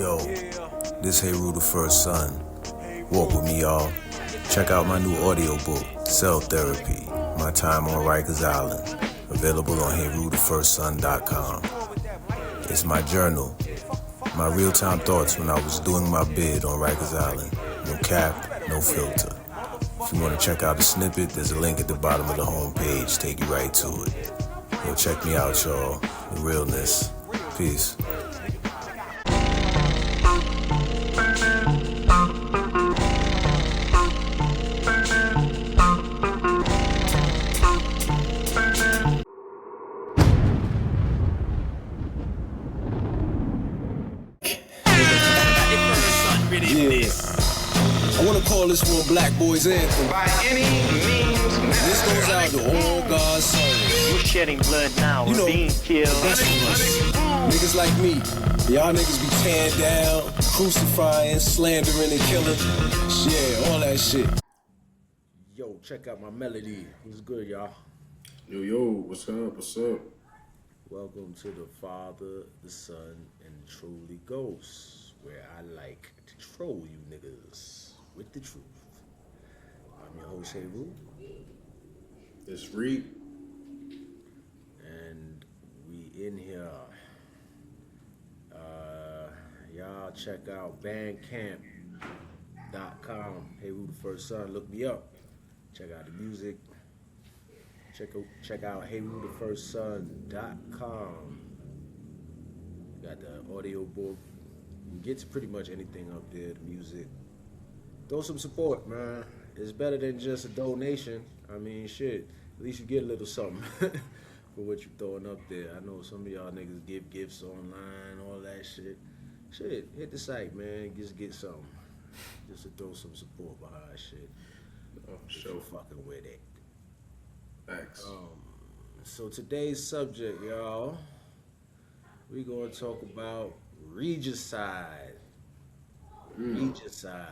Yo, this HeruTheFirstSon. Walk with me, y'all. Check out my new audiobook, Cell Therapy, My Time on Rikers Island. Available on HeruTheFirstSon.com. It's my journal, my real-time thoughts when I was doing my bid on Rikers Island. No cap, no filter. If you want to check out a snippet, there's a link at the bottom of the homepage. Take you right to it. Yo, check me out, y'all. The realness. Peace. I want to call this one Black Boys Anthem. By any means This goes out to all God's souls. We're shedding blood now. You We're know, being killed. That's for us. Niggas like me. Y'all niggas be tearing down, crucifying, slandering, and killing. Yeah, all that shit. Yo, check out my melody. What's good, y'all? Yo, what's up? What's up? Welcome to the Father, the Son, and Trolley Ghost, where I like to troll you niggas with the truth. I'm your host, Heru, It's Reed. and we in here. Y'all check out bandcamp.com. HeruTheFirstSon, look me up. Check out the music. Check out HeruTheFirstSon.com. Got the audio book. You can get to pretty much anything up there, the music. Throw some support, man. It's better than just a donation. I mean, shit. At least you get a little something for what you throwing up there. I know some of y'all niggas give gifts online, all that shit. Shit, hit the site, man. Just get something. Just to throw some support behind shit. Oh, If sure. you fucking with it. Thanks. So today's subject, y'all, we gonna talk about regicide. Regicide.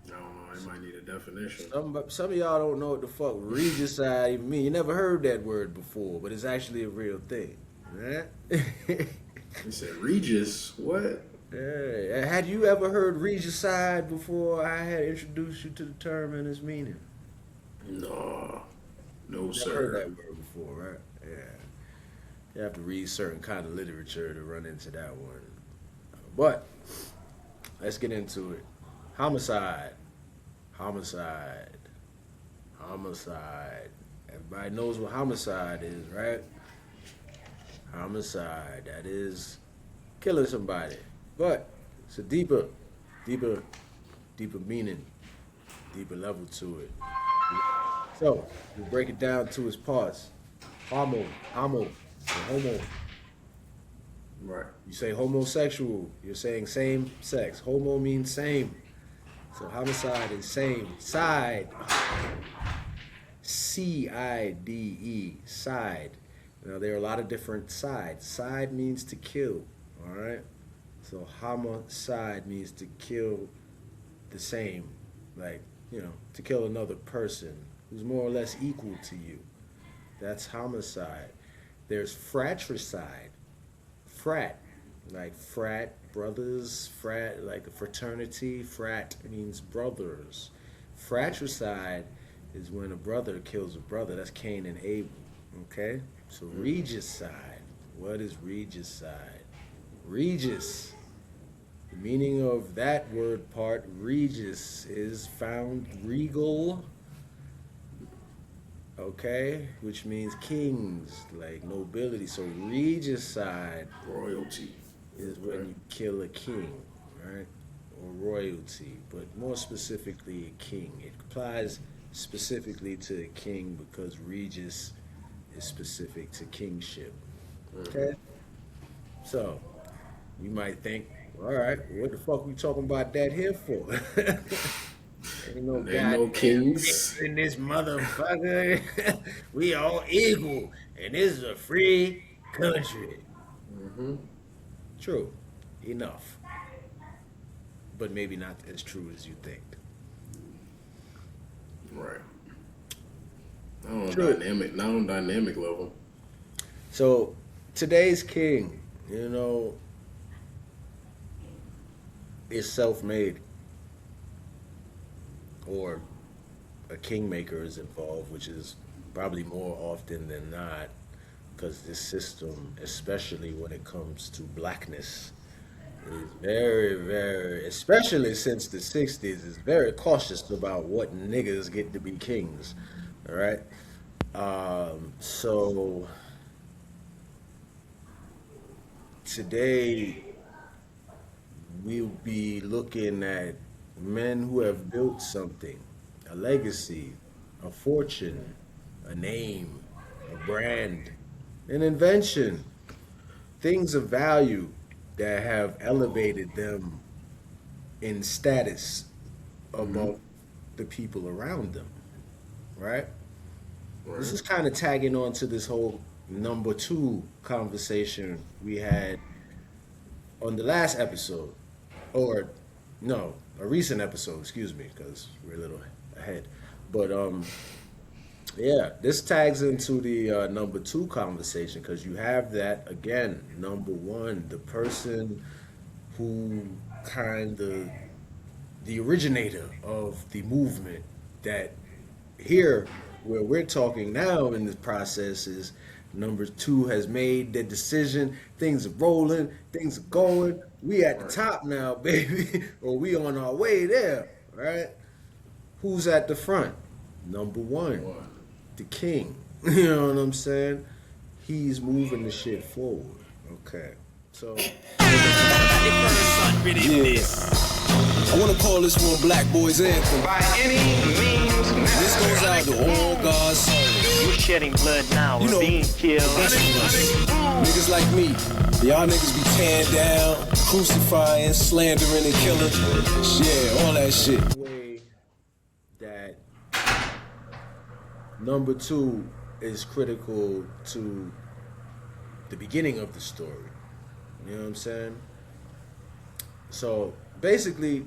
I don't know. I might need a definition. Some of y'all don't know what the fuck regicide even mean. You never heard that word before, but it's actually a real thing. Right? You said Regis. What? Yeah. Had you ever heard regicide before I had introduced you to the term and its meaning? No. No, Never heard sir. that word before, right? Yeah. You have to read certain kind of literature to run into that one. But let's get into it. Homicide. Homicide. Homicide. Everybody knows what homicide is, right? Homicide. That is killing somebody. But it's a deeper meaning, deeper level to it. So, we break it down to its parts. Homo, and homo. Right. You say homosexual, you're saying same sex. Homo means same. So homicide is same. Side. C-I-D-E. Side. Now there are a lot of different sides. Side means to kill. Alright? So homicide means to kill the same. Like, to kill another person who's more or less equal to you. That's homicide. There's fratricide. Frat, like frat, brothers, frat, like a fraternity. Frat means brothers. Fratricide is when a brother kills a brother. That's Cain and Abel, okay? So regicide, what is regicide? Regis, the meaning of that word part, regis, is found regal, okay, which means kings, like nobility. So regicide Royalty. is when you kill a king, right? Or royalty, but more specifically a king. It applies specifically to a king because regis is specific to kingship. Okay? So, you might think, all right, what the fuck we talking about that here for? Ain't no There ain't no kings. in this motherfucker. We all equal, and this is a free country. True, enough, but maybe not as true as you think. Right. Not on True. dynamic level. So today's king, is self-made, or a kingmaker is involved, which is probably more often than not, because this system, especially when it comes to blackness, is very, very, especially since the 60s, is very cautious about what niggas get to be kings. All right? So today we'll be looking at men who have built something, a legacy, a fortune, a name, a brand, an invention, things of value that have elevated them in status above the people around them, right? This is kind of tagging on to this whole number two conversation we had on the last episode, or no, a recent episode, excuse me, because we're a little ahead. But yeah, this tags into the number two conversation because you have that again. Number one, the person who kind of the originator of the movement that here where we're talking now in this process is number two has made the decision. Things are rolling, things are going. We at the top now, baby, or we on our way there, right? Who's at the front? Number one, the king. You know what I'm saying? He's moving the shit forward. Okay, so. I want to call this one Black Boys Anthem. By any means This goes out to all God's sons. We're shedding blood now. You We're know, being killed. Niggas like me. Y'all niggas be tearing down, crucifying, slandering, and killing. Yeah, all that shit. Way that number two is critical to the beginning of the story. You know what I'm saying? So basically,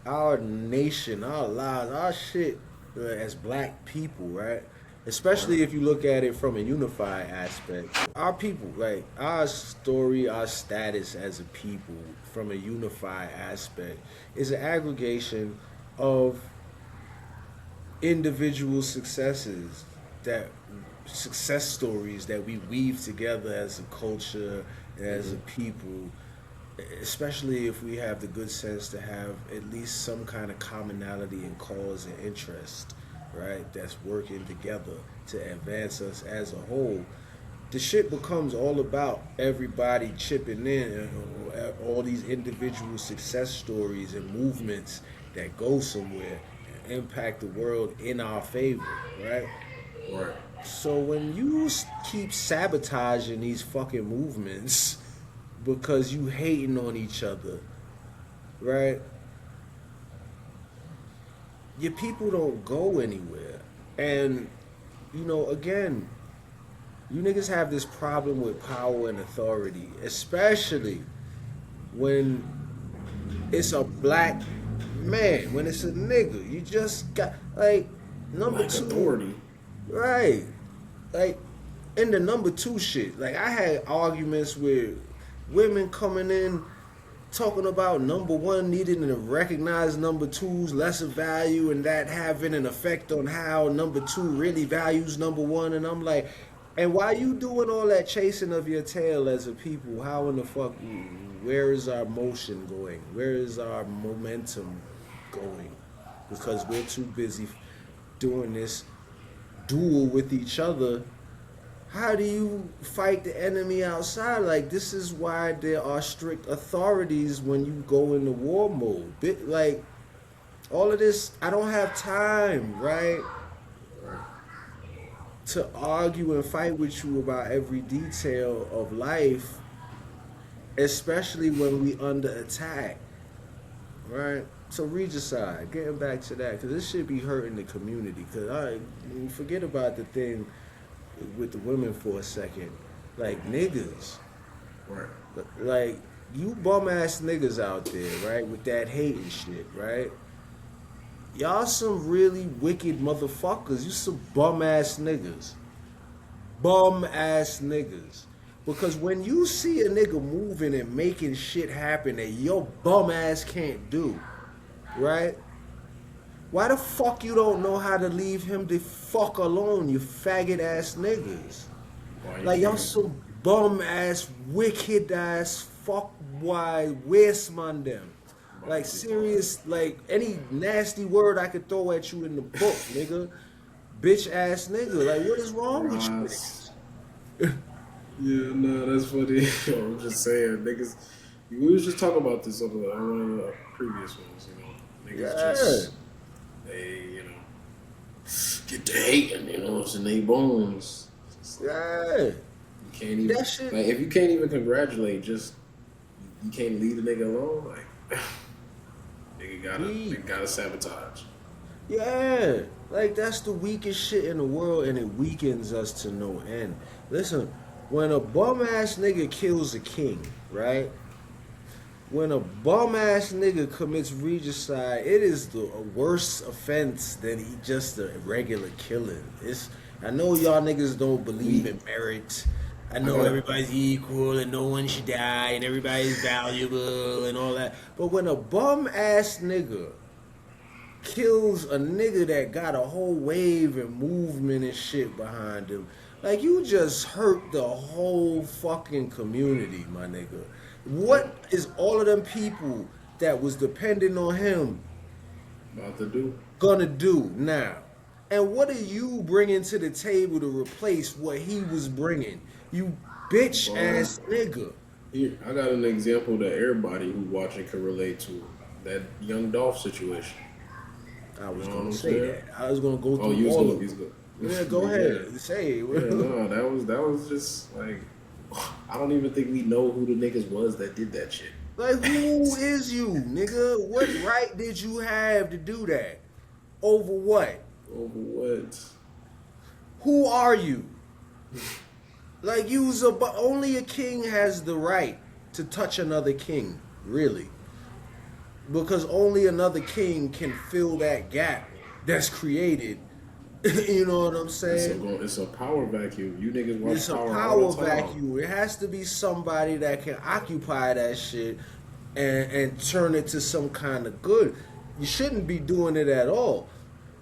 our nation, our lives, our shit as black people, right? Especially if you look at it from a unified aspect. Our people, like our story, our status as a people from a unified aspect is an aggregation of individual successes, success stories that we weave together as a culture, as a people, especially if we have the good sense to have at least some kind of commonality in cause and interest, right? That's working together to advance us as a whole. The shit becomes all about everybody chipping in, all these individual success stories and movements that go somewhere and impact the world in our favor, right? Right. So when you keep sabotaging these fucking movements because you hating on each other, right? Your people don't go anywhere. And, you know, again, you niggas have this problem with power and authority, especially when it's a black man, when it's a nigga. You just got, like, number Black two. authority. Right. Like, in the number two shit, like, I had arguments with women coming in talking about number one needing to recognize number two's lesser value and that having an effect on how number two really values number one. And I'm like, and why you doing all that chasing of your tail as a people? How in the fuck, where is our motion going? Where is our momentum going? Because we're too busy doing this duel with each other. How do you fight the enemy outside? Like, this is why there are strict authorities when you go into war mode. Like, all of this, I don't have time, right? To argue and fight with you about every detail of life, especially when we under attack, right? So Regicide, getting back to that, because this should be hurting the community. Because I forget about the thing with the women for a second. Like, niggas, Right. like, you bum ass niggas out there, right, with that hate and shit, right? Y'all some really wicked motherfuckers. You some bum ass niggas. Bum ass niggas. Because when you see a nigga moving and making shit happen that your bum ass can't do, right? Why the fuck you don't know how to leave him the fuck alone, you faggot ass niggas? Why you Like y'all can't- so bum ass, wicked ass, fuck why waste man them. Like serious, like any nasty word I could throw at you in the book, nigga. Bitch ass nigga. Like what is wrong with you? Ross. Yeah, no, that's funny. I'm just saying, niggas. We was just talking about this on one of the previous ones. Niggas just they, get to hating. It's in their bones. Yeah. You can't even That shit- like if you can't even congratulate, just you can't leave a nigga alone. Like nigga gotta sabotage. Yeah, like that's the weakest shit in the world, and it weakens us to no end. Listen, when a bum ass nigga kills a king, right? When a bum ass nigga commits regicide, it is the worse offense than just a regular killing. I know y'all niggas don't believe in merit. I know everybody's equal and no one should die and everybody's valuable and all that. But when a bum ass nigga kills a nigga that got a whole wave and movement and shit behind him, like you just hurt the whole fucking community, my nigga. What is all of them people that was depending on him About to do. gonna do now? And what are you bringing to the table to replace what he was bringing? You bitch ass nigga. Here, I got an example that everybody who watching can relate to. That young Dolph situation. I was You know what gonna I'm say saying? that. I was gonna go through Oh, you was all good. of He's it. good. Yeah, go ahead. Say it. Yeah, no, that was just like I don't even think we know who the niggas was that did that shit. Like, who is you, nigga? What right did you have to do that? Over what? Over what? Who are you? Like, only a king has the right to touch another king, really. Because only another king can fill that gap that's created. You know what I'm saying? It's a power vacuum. You niggas watch It's a power power all the time. vacuum. It has to be somebody that can occupy that shit and turn it to some kind of good. You shouldn't be doing it at all.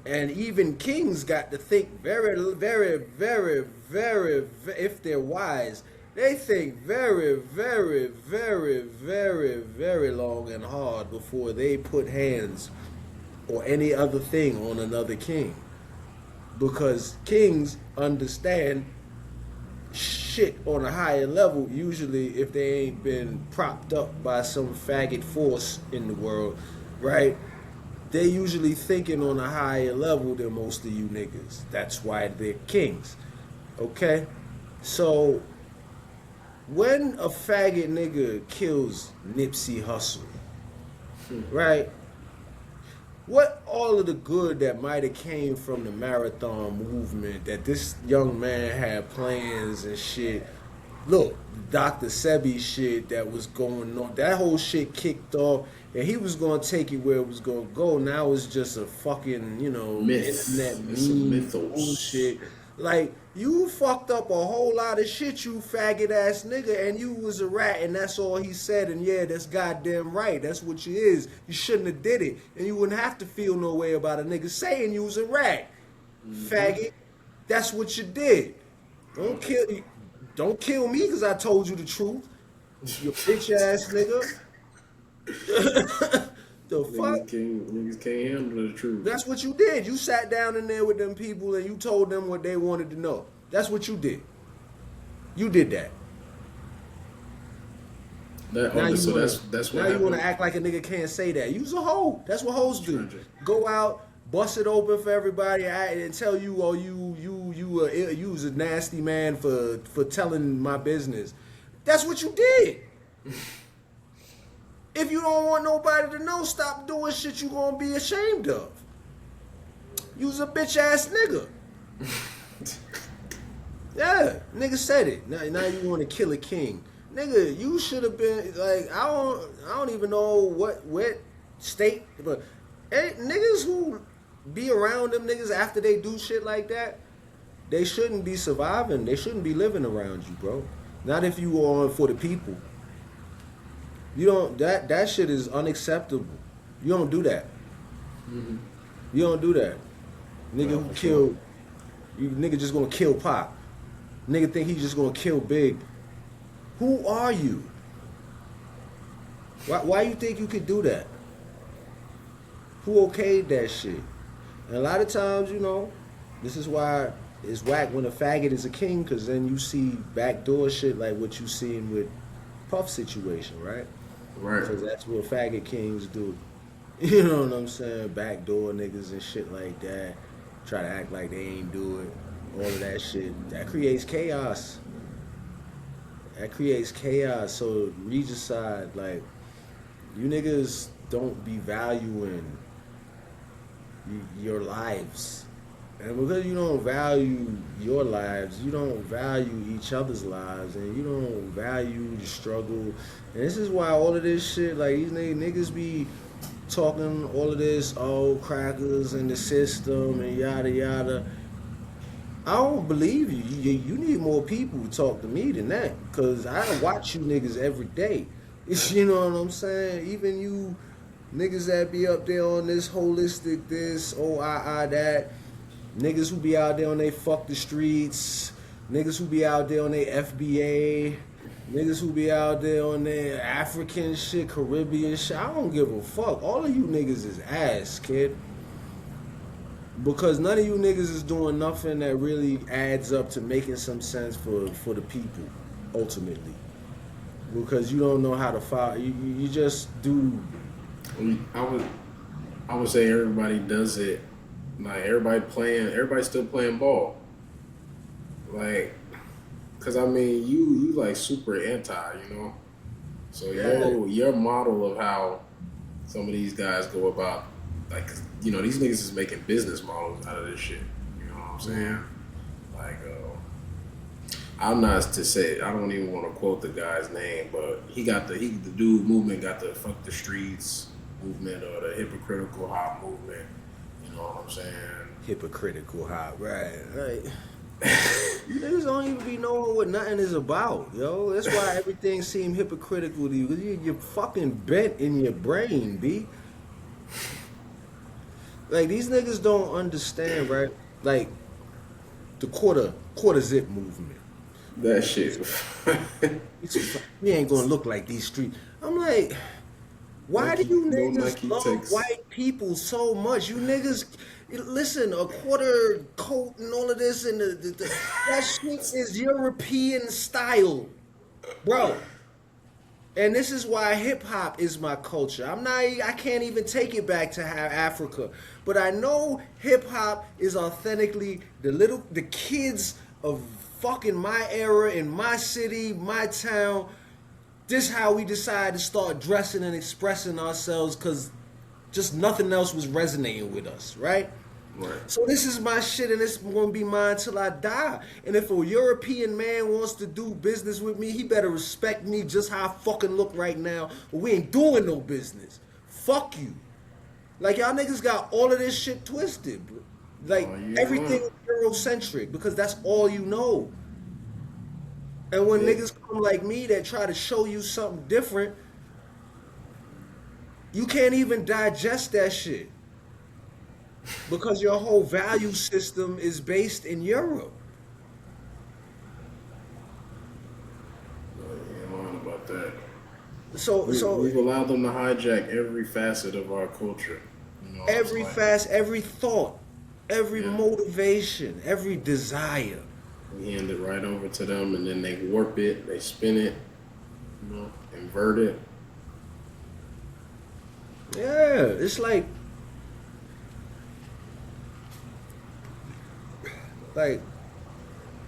And even kings got to think very, very, very, very, if they're wise, they think very, very, very, very, very long and hard before they put hands or any other thing on another king. Because kings understand shit on a higher level, usually if they ain't been propped up by some faggot force in the world, right? They usually thinking on a higher level than most of you niggas. That's why they're kings. Okay? So when a faggot nigga kills Nipsey Hussle, right? What all of the good that might have came from the marathon movement that this young man had plans and shit. Look, Dr. Sebi shit that was going on, that whole shit kicked off and he was going to take it where it was going to go. Now it's just a fucking, Myth. internet It's a meme mythos. bullshit. Like, you fucked up a whole lot of shit, you faggot ass nigga, and you was a rat, and that's all he said, and yeah, that's goddamn right. That's what you is. You shouldn't have did it, and you wouldn't have to feel no way about a nigga saying you was a rat. Faggot. That's what you did. Don't kill me because I told you the truth. You bitch ass nigga. The fuck? Niggas can't handle the truth. That's what you did. You sat down in there with them people and you told them what they wanted to know. That's what you did. You did that. That's Now what you happened. want to act like a nigga can't say that. You's a hoe. That's what hoes do. Tragic. Go out, bust it open for everybody, and tell you, oh, you was a nasty man for telling my business. That's what you did. If you don't want nobody to know, stop doing shit you gonna be ashamed of. You's a bitch ass nigga. Yeah, nigga said it. Now you want to kill a king. Nigga, you should have been like I don't even know what state, but niggas who be around them niggas after they do shit like that, they shouldn't be surviving. They shouldn't be living around you, bro. Not if you on for the people. You don't. That shit is unacceptable. You don't do that. You don't do that. Nigga who killed, you nigga just gonna kill Pop. Nigga think he's just gonna kill Big. Who are you? Why you think you could do that? Who okayed that shit? And a lot of times, you know, this is why it's whack when a faggot is a king, because then you see backdoor shit like what you seen with Puff situation, right? Right. Because that's what faggot kings do. You know what I'm saying? Backdoor niggas and shit like that. Try to act like they ain't do it. All of that shit. That creates chaos. That creates chaos. So Regicide, like, you niggas don't be valuing your lives. And because you don't value your lives, you don't value each other's lives, and you don't value the struggle. And this is why all of this shit, like, these niggas be talking all of this, oh, crackers in the system and yada yada. I don't believe you. You need more people to talk to me than that, because I watch you niggas every day. You know what I'm saying? Even you niggas that be up there on this holistic this, that. Niggas who be out there on they fuck the streets. Niggas who be out there on they FBA. Niggas who be out there on their African shit, Caribbean shit. I don't give a fuck. All of you niggas is ass, kid. Because none of you niggas is doing nothing that really adds up to making some sense for the people, ultimately. Because you don't know how to follow. You just do. I would say everybody does it. Like, everybody's still playing ball. Like, cause I mean, you like super anti, you know. So your model of how some of these guys go about, like, you know, these niggas is making business models out of this shit. You know what I'm saying? Like, I'm not to say, I don't even want to quote the guy's name, but the dude movement got the fuck the streets movement, or the hypocritical hop movement. You know what I'm saying? Hypocritical hop, right. You niggas don't even be knowing what nothing is about, yo. That's why everything seems hypocritical to you, because you're fucking bent in your brain, B. Like, these niggas don't understand, right? Like, the quarter zip movement. That shit. We ain't gonna look like these streets. I'm like, why do you niggas love white people so much? You niggas, listen, a quarter coat and all of this, and that shit is European style, bro. And this is why hip hop is my culture. I can't even take it back to Africa, but I know hip hop is authentically the kids of fucking my era in my city, my town. This is how we decided to start dressing and expressing ourselves, because just nothing else was resonating with us, right? Right. So this is my shit, and it's gonna be mine till I die. And if a European man wants to do business with me, he better respect me just how I fucking look right now, or we ain't doing no business. Fuck you. Like, y'all niggas got all of this shit twisted, bro. Like, everything is Eurocentric, because that's all you know. And when niggas come like me that try to show you something different, you can't even digest that shit, because your whole value system is based in Europe. You ain't lying about that. So we've allowed them to hijack every facet of our culture. You know, every thought, every motivation, every desire. We hand it right over to them, and then they warp it, they spin it, you know, invert it. Yeah, it's like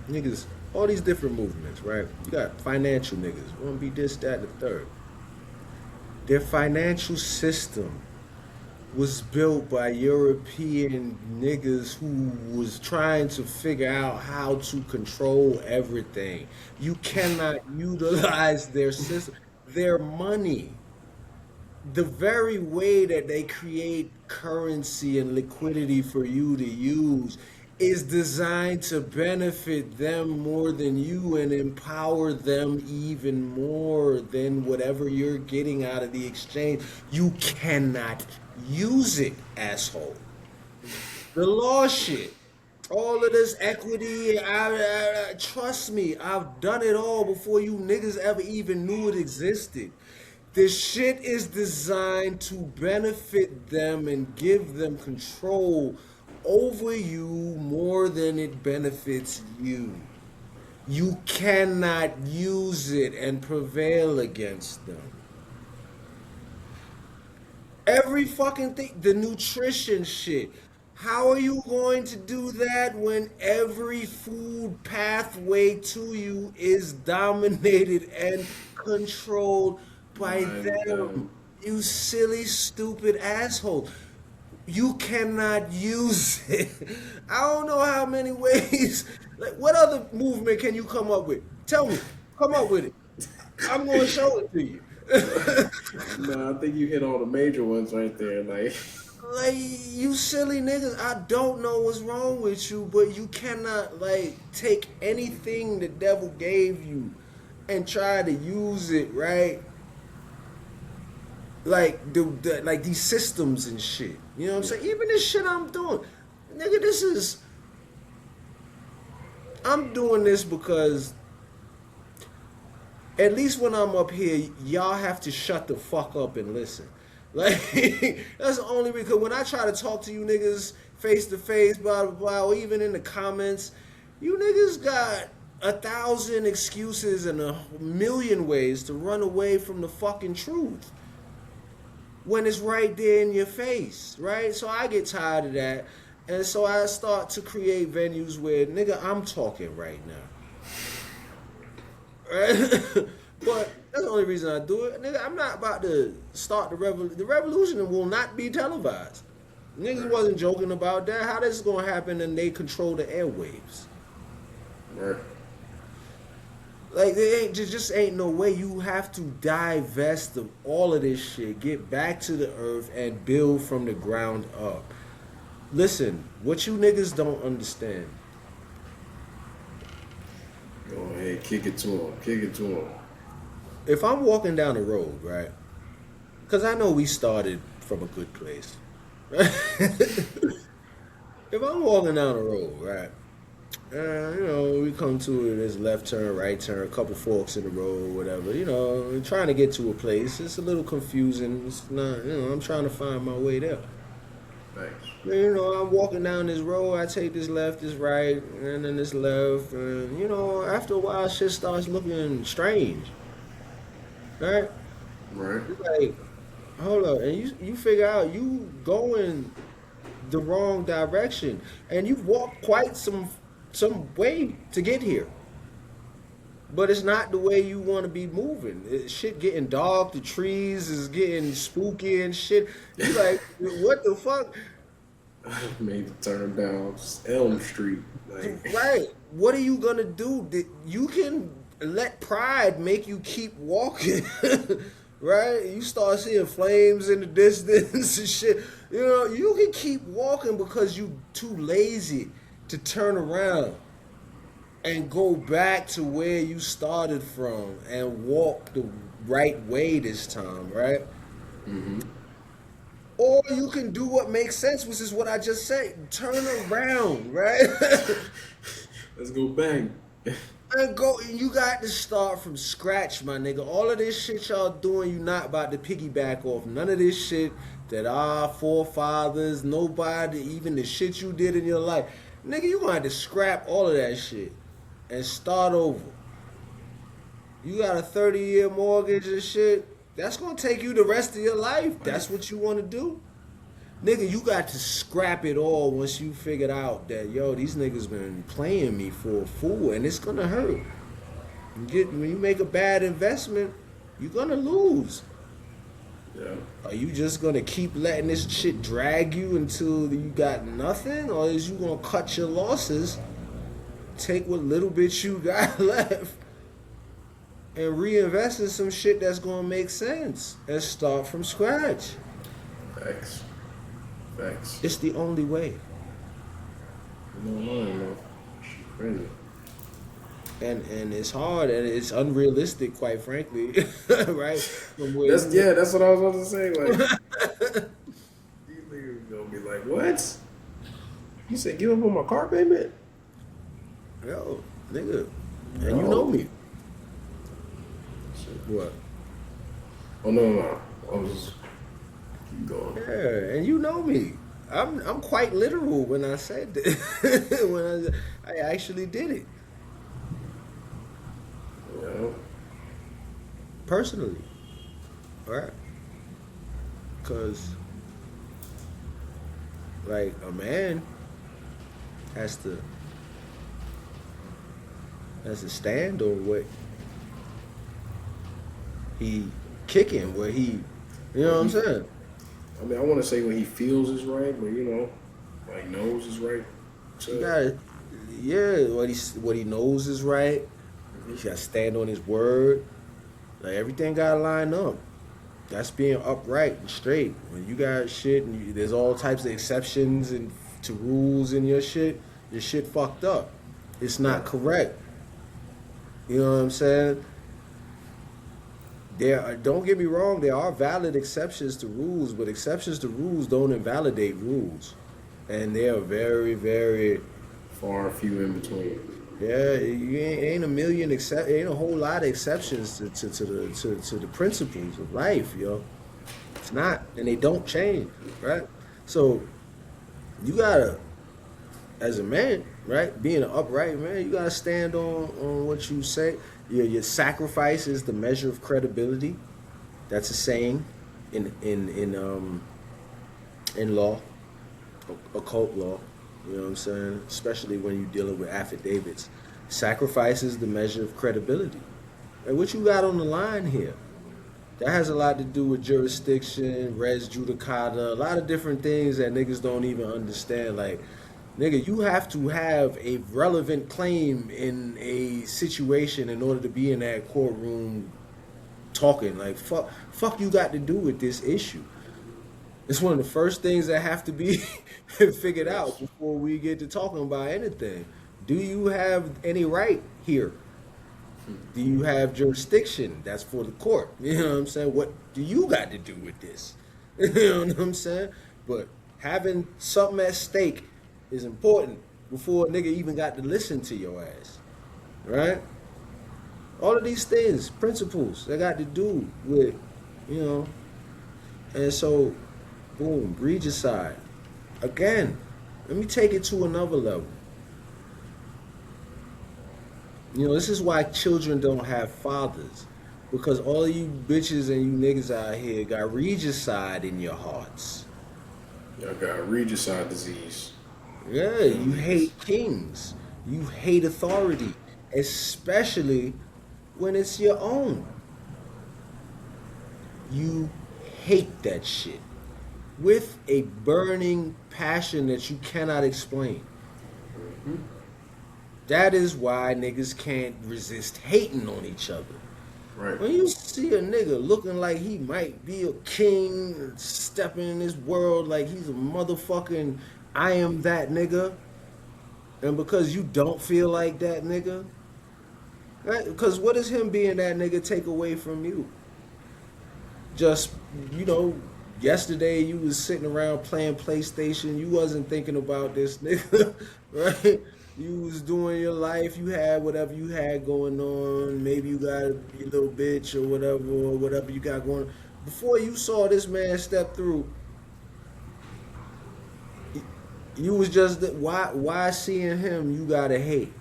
niggas, all these different movements, right? You got financial niggas, wanna be this, that, and the third. Their financial system was built by European niggas who was trying to figure out how to control everything. You cannot utilize their system, their money. The very way that they create currency and liquidity for you to use is designed to benefit them more than you and empower them even more than whatever you're getting out of the exchange. You cannot use it, asshole. The law shit. All of this equity, trust me, I've done it all before you niggas ever even knew it existed. This shit is designed to benefit them and give them control over you more than it benefits you. You cannot use it and prevail against them. Every fucking thing, the nutrition shit. How are you going to do that when every food pathway to you is dominated and controlled by them? You silly, stupid asshole. You cannot use it. I don't know how many ways. Like, what other movement can you come up with? Tell me. Come up with it. I'm going to show it to you. No, I think you hit all the major ones right there. Like, you silly niggas, I don't know what's wrong with you, but you cannot, like, take anything the devil gave you and try to use it, right? Like, like these systems and shit. You know what I'm saying? Even this shit I'm doing. Nigga, I'm doing this because at least when I'm up here, y'all have to shut the fuck up and listen. Like, that's the only reason. Because when I try to talk to you niggas face to face, blah, blah, blah, or even in the comments, you niggas got 1,000 excuses and 1,000,000 ways to run away from the fucking truth when it's right there in your face, right? So I get tired of that. And so I start to create venues where, nigga, I'm talking right now. Right? But that's the only reason I do it. Nigga, I'm not about to start the revolution. The revolution will not be televised. Niggas wasn't joking about that. How this is going to happen and they control the airwaves? Right. Like, there just ain't no way. You have to divest of all of this shit, get back to the earth, and build from the ground up. Listen, what you niggas don't understand. Go ahead, kick it to him. Kick it to him. If I'm walking down the road, right? Because I know we started from a good place. Right? If I'm walking down the road, right? You know, we come to this left turn, right turn, a couple forks in the road, whatever. You know, we're trying to get to a place. It's a little confusing. It's not, you know, I'm trying to find my way there. Thanks. You know, I'm walking down this road. I take this left, this right, and then this left. And, you know, after a while, shit starts looking strange. Right? Right. It's like, hold up. And you figure out you going the wrong direction. And you've walked quite some way to get here. But it's not the way you want to be moving. Shit getting dark, the trees is getting spooky and shit. You like, what the fuck? I made the turn down Elm Street. Right. What are you going to do? You can let pride make you keep walking. Right? You start seeing flames in the distance and shit. You know, you can keep walking because you too lazy to turn around and go back to where you started from and walk the right way this time, right? Mm-hmm. Or you can do what makes sense, which is what I just said. Turn around, right? Let's go bang. And go. You got to start from scratch, my nigga. All of this shit y'all doing, you not about to piggyback off none of this shit that our forefathers, nobody, even the shit you did in your life. Nigga, you gonna have to scrap all of that shit and start over. You got a 30-year mortgage and shit. That's gonna take you the rest of your life. That's what you want to do. Nigga, you got to scrap it all once you figured out that, yo, these niggas been playing me for a fool, and it's gonna hurt. When you make a bad investment, you're gonna lose. Yeah. Are you just gonna keep letting this shit drag you until you got nothing, or is you gonna cut your losses, take what little bit you got left, and reinvest in some shit that's gonna make sense and start from scratch? Thanks. It's the only way. No. Crazy. And it's hard and it's unrealistic, quite frankly, right? That's what I was about to say. Like, these niggas gonna be like, what? You said give up on my car payment? Yo, nigga, and you know me. What? Oh no. I was just keep going. Yeah, and you know me. I'm quite literal when I said that. When I actually did it. Yeah. Personally. Right? Because, like, a man has to stand on what he kicking, what he, you know what I'm saying? I mean, I want to say what he feels is right, but you know, like knows is right. So, What he knows is right. He got to stand on his word. Like, everything got to line up. That's being upright and straight. When you got shit and there's all types of exceptions and to rules in your shit fucked up. It's not correct. You know what I'm saying? Don't get me wrong, there are valid exceptions to rules, but exceptions to rules don't invalidate rules. And they are very, very far few in between. Yeah, you ain't ain't a whole lot of exceptions to the principles of life, yo. It's not, and they don't change, right? So you gotta, as a man, right, being an upright man, you gotta stand on what you say. Your sacrifice is the measure of credibility. That's a saying in law, occult law. You know what I'm saying? Especially when you're dealing with affidavits. Sacrifice is the measure of credibility. And what you got on the line here? That has a lot to do with jurisdiction, res judicata, a lot of different things that niggas don't even understand. Like, nigga, you have to have a relevant claim in a situation in order to be in that courtroom talking. Like, fuck you got to do with this issue. It's one of the first things that have to be figured out before we get to talking about anything. Do you have any right here? Do you have jurisdiction? That's for the court. You know what I'm saying? What do you got to do with this? You know what I'm saying? But having something at stake is important before a nigga even got to listen to your ass. Right? All of these things, principles, they got to do with, you know. And so, boom, Regicide. Again, let me take it to another level. You know, this is why children don't have fathers. Because all of you bitches and you niggas out here got regicide in your hearts. Y'all got regicide disease. Yeah, you hate kings. You hate authority. Especially when it's your own. You hate that shit. With a burning passion that you cannot explain. Mm-hmm. That is why niggas can't resist hating on each other. Right. When you see a nigga looking like he might be a king, stepping in this world like he's a motherfucking I am that nigga, and because you don't feel like that nigga, right? Because what does him being that nigga take away from you? Just, you know, yesterday you was sitting around playing PlayStation, you wasn't thinking about this nigga, right? You was doing your life, you had whatever you had going on, maybe you got your little bitch or whatever you got going on. Before you saw this man step through, you was just, why seeing him you gotta hate?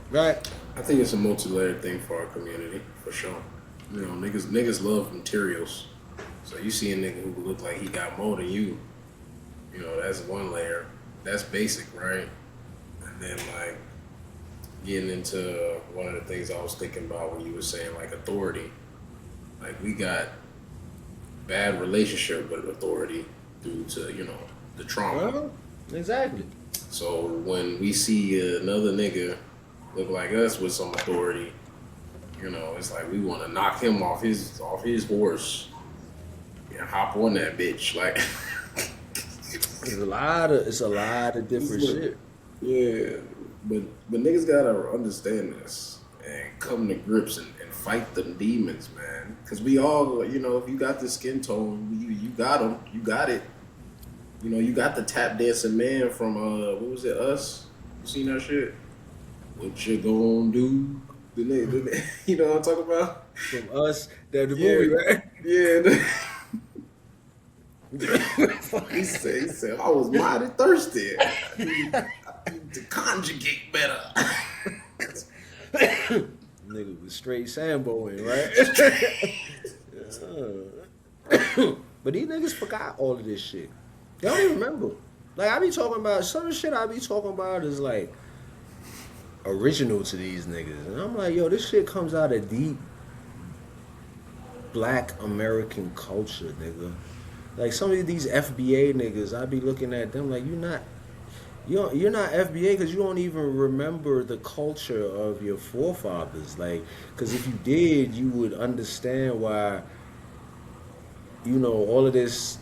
Right? I think it's a multi-layered thing for our community, for sure. You know, niggas love materials. So you see a nigga who look like he got more than you, you know, that's one layer. That's basic, right? And then, like, getting into one of the things I was thinking about when you were saying, like, authority. Like, we got bad relationship with authority due to, you know, the trauma. Well, exactly. So when we see another nigga look like us with some authority, you know, it's like we want to knock him off his horse and hop on that bitch. Like, It's a lot of different shit. Yeah, but niggas gotta understand this and come to grips and fight them demons, man. Cause we all, you know, if you got the skin tone, you got them, you got it. You know, you got the tap dancing man from what was it, Us? You seen that shit? What you gonna do? You know what I'm talking about? From Us, the movie, right? Yeah. He said, I was mighty thirsty. To conjugate better. Nigga was straight Samboing, right? But these niggas forgot all of this shit. They don't even remember. Like, I be talking about, some of the shit I be talking about is like original to these niggas. And I'm like, yo, this shit comes out of deep Black American culture, nigga. Like, some of these FBA niggas, I be looking at them like, you're not FBA because you don't even remember the culture of your forefathers. Like, because if you did, you would understand why, you know, all of this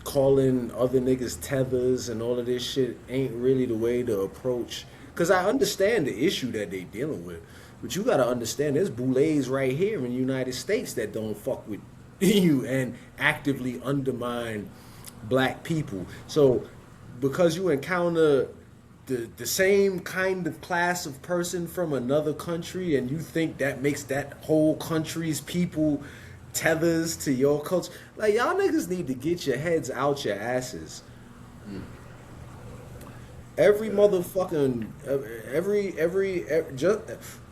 calling other niggas tethers and all of this shit ain't really the way to approach. Because I understand the issue that they dealing with, but you got to understand there's boulets right here in the United States that don't fuck with you and actively undermine black people. So because you encounter the same kind of class of person from another country and you think that makes that whole country's people tethers to your culture, like, y'all niggas need to get your heads out your asses. Every motherfucking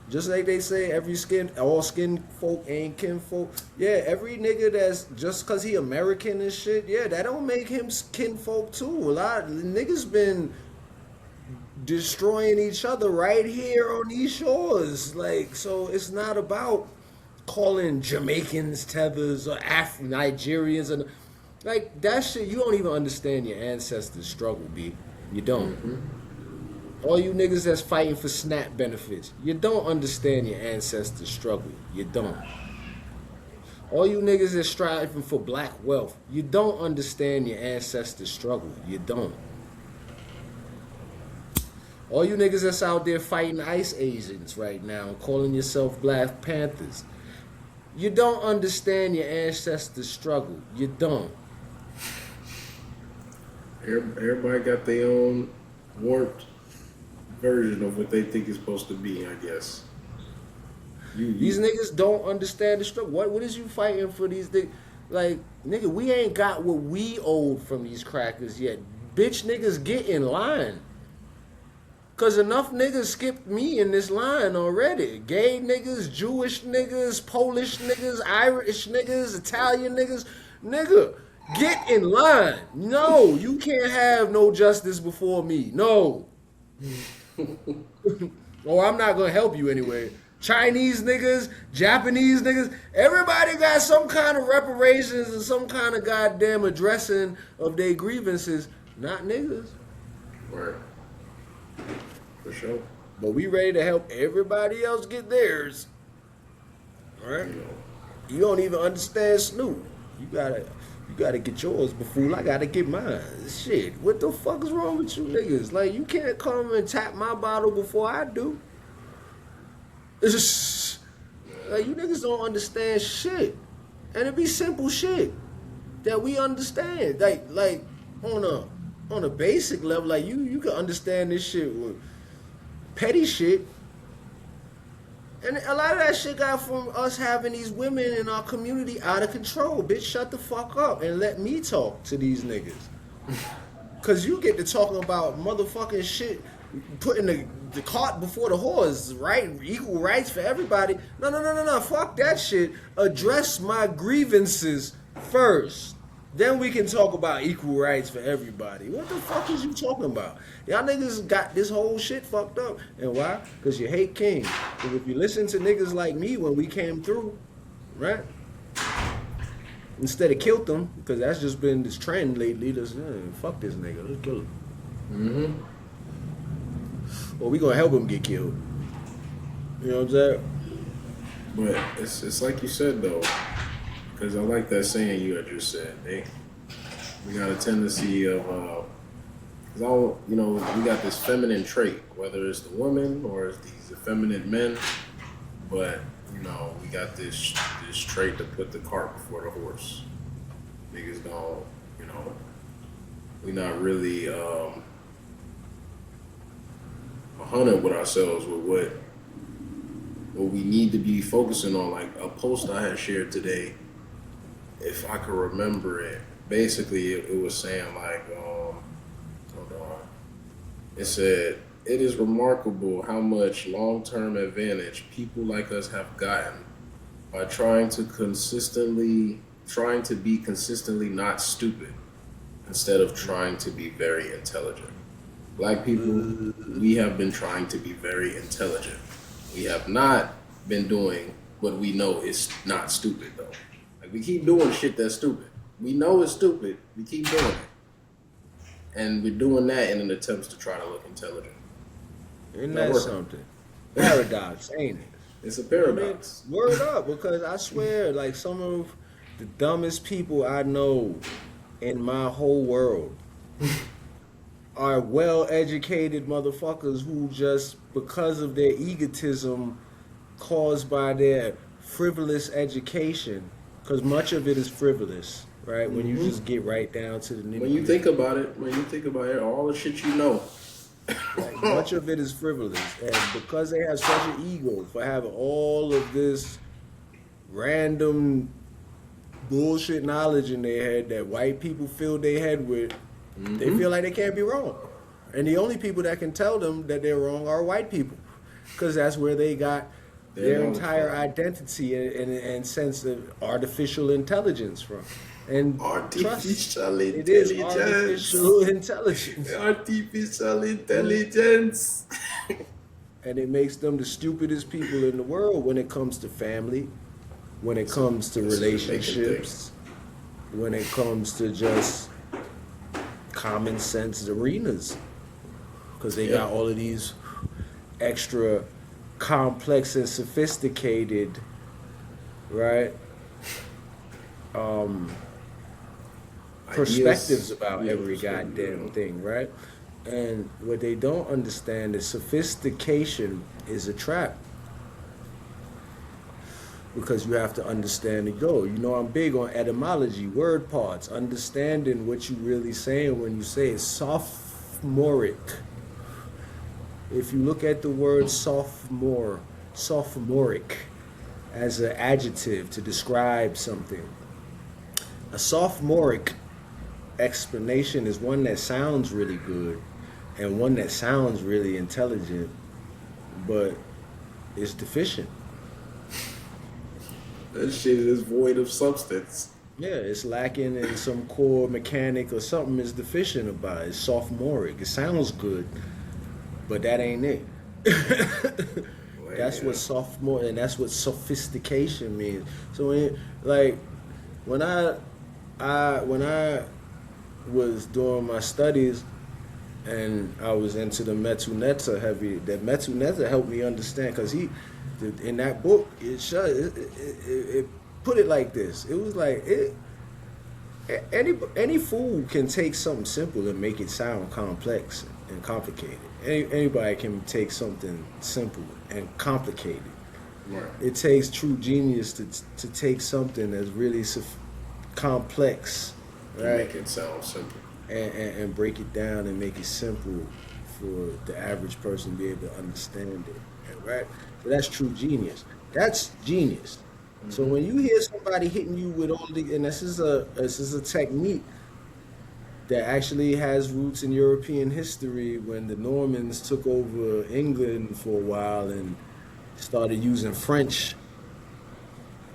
just like they say, all skin folk ain't kinfolk. Yeah, every nigga that's just cause he American and shit, yeah, that don't make him kinfolk too. A lot of niggas been destroying each other right here on these shores. Like, so it's not about calling Jamaicans tethers or Nigerians and like that shit. You don't even understand your ancestors' struggle, B. You don't. All you niggas that's fighting for SNAP benefits, you don't understand your ancestors' struggle. You don't. All you niggas that's striving for black wealth, you don't understand your ancestors' struggle. You don't. All you niggas that's out there fighting ICE agents right now and calling yourself Black Panthers, you don't understand your ancestors' struggle. You don't. Everybody got their own warped version of what they think it's supposed to be, I guess. These niggas don't understand the struggle. What is you fighting for these things? Like, nigga, we ain't got what we owed from these crackers yet. Bitch, niggas, get in line. Cause enough niggas skipped me in this line already. Gay niggas, Jewish niggas, Polish niggas, Irish niggas, Italian niggas. Nigga, get in line. No, you can't have no justice before me. No. Or I'm not gonna help you anyway. Chinese niggas, Japanese niggas, everybody got some kind of reparations and some kind of goddamn addressing of their grievances. Not niggas. Right. For sure. But we ready to help everybody else get theirs. Alright? You don't even understand Snoop. You gotta get yours before I gotta get mine. Shit, what the fuck is wrong with you niggas? Like, you can't come and tap my bottle before I do. It's just, like, you niggas don't understand shit. And it be simple shit that we understand. Like on a basic level, like you can understand this shit with petty shit. And a lot of that shit got from us having these women in our community out of control. Bitch, shut the fuck up and let me talk to these niggas. Cause you get to talking about motherfucking shit, putting the cart before the horse, right? Equal rights for everybody. No, fuck that shit. Address my grievances first. Then we can talk about equal rights for everybody. What the fuck is you talking about? Y'all niggas got this whole shit fucked up. And why? Because you hate King. Because if you listen to niggas like me when we came through, right? Instead of killed them, because that's just been this trend lately. Fuck this nigga, let's kill him. Or we gonna help him get killed. You know what I'm saying? But it's like you said though. Because I like that saying you had just said. We got a tendency of, cause we got this feminine trait, whether it's the woman or it's these effeminate men, but we got this trait to put the cart before the horse. Niggas don't, we not really 100 with ourselves with what we need to be focusing on. Like a post I had shared today, if I could remember it, basically it was saying like, hold on, it said, it is remarkable how much long-term advantage people like us have gotten by trying to be consistently not stupid instead of trying to be very intelligent. Black people, we have been trying to be very intelligent. We have not been doing what we know is not stupid though. Like we keep doing shit that's stupid. We know it's stupid, we keep doing it. And we're doing that in an attempt to try to look intelligent. Isn't that something? Paradox, ain't it? It's a paradox. I mean, word up, because I swear, like some of the dumbest people I know in my whole world are well-educated motherfuckers who just, because of their egotism caused by their frivolous education, because much of it is frivolous, right? When you just get right down to the nitty-gritty. When you think about it, all the shit you know. Like, much of it is frivolous, and because they have such an ego for having all of this random bullshit knowledge in their head that white people fill their head with, they feel like they can't be wrong. And the only people that can tell them that they're wrong are white people, because that's where they got their entire identity and sense of artificial intelligence from. And artificial intelligence. It is artificial intelligence. Artificial intelligence. And it makes them the stupidest people in the world when it comes to family, when it comes to relationships, when it comes to just common sense arenas. Because they got all of these extra complex and sophisticated, right? Perspectives about every goddamn thing, right? And what they don't understand is sophistication is a trap. Because you have to understand the goal. I'm big on etymology, word parts, understanding what you're really saying when you say it. Sophomoric. If you look at the word sophomoric as an adjective to describe something, a sophomoric explanation is one that sounds really good and one that sounds really intelligent, but is deficient. That shit is void of substance. Yeah, it's lacking in some core mechanic or something is deficient about it. It's sophomoric. It sounds good, but that ain't it. That's what sophomore, and that's what sophistication means. So when I was doing my studies and I was into the Metu Neter heavy, that Metu Neter helped me understand, because in that book it put it like this. It was like any fool can take something simple and make it sound complex and complicated. Anybody can take something simple and complicated. Right. It takes true genius to take something that's really complex, right? Make it sound simple. And break it down and make it simple for the average person to be able to understand it, right? So that's true genius. That's genius. Mm-hmm. So when you hear somebody hitting you with all the, and this is a technique that actually has roots in European history, when the Normans took over England for a while and started using French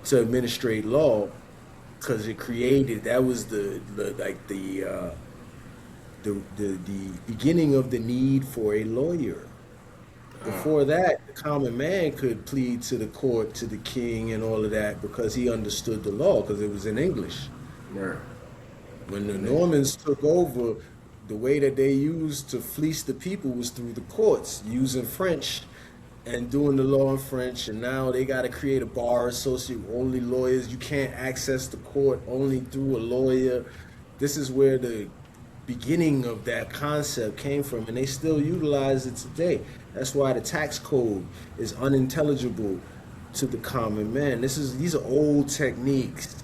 to administrate law, because it created, that was the beginning of the need for a lawyer. Before that, the common man could plead to the court, to the king and all of that, because he understood the law, because it was in English. Right. When the Normans took over, the way that they used to fleece the people was through the courts, using French and doing the law in French. And now they got to create a bar associate, only lawyers. You can't access the court only through a lawyer. this is where the beginning of that concept came from, and they still utilize it today. That's why the tax code is unintelligible to the common man. These are old techniques.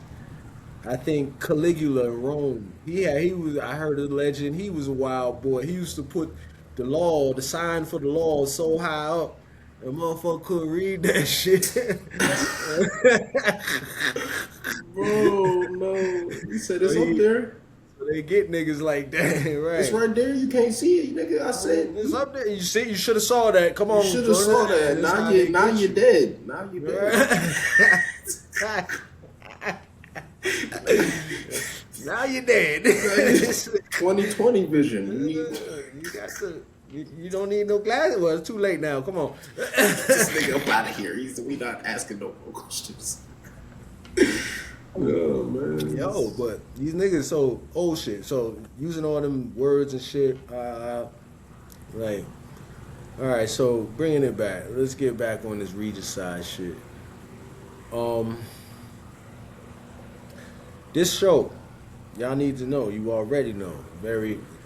I think Caligula in Rome, he was. I heard a legend. He was a wild boy. He used to put the sign for the law so high up, the motherfucker couldn't read that shit. Bro, no. He said it's up there. So they get niggas like that, right? It's right there. You can't see it, nigga. I said It's up there. You see, you should have saw that. Come on, you should have saw that. Now you're dead. Now you're dead. Now you're dead. 2020 vision. You got to. You don't need no glasses. Well, it's too late now. Come on. This nigga up out of here. We not asking no more questions. Oh man. Yo, but these niggas so old shit. So using all them words and shit. Like, all right. So bringing it back. Let's get back on this Regicide shit. This show, y'all need to know. You already know.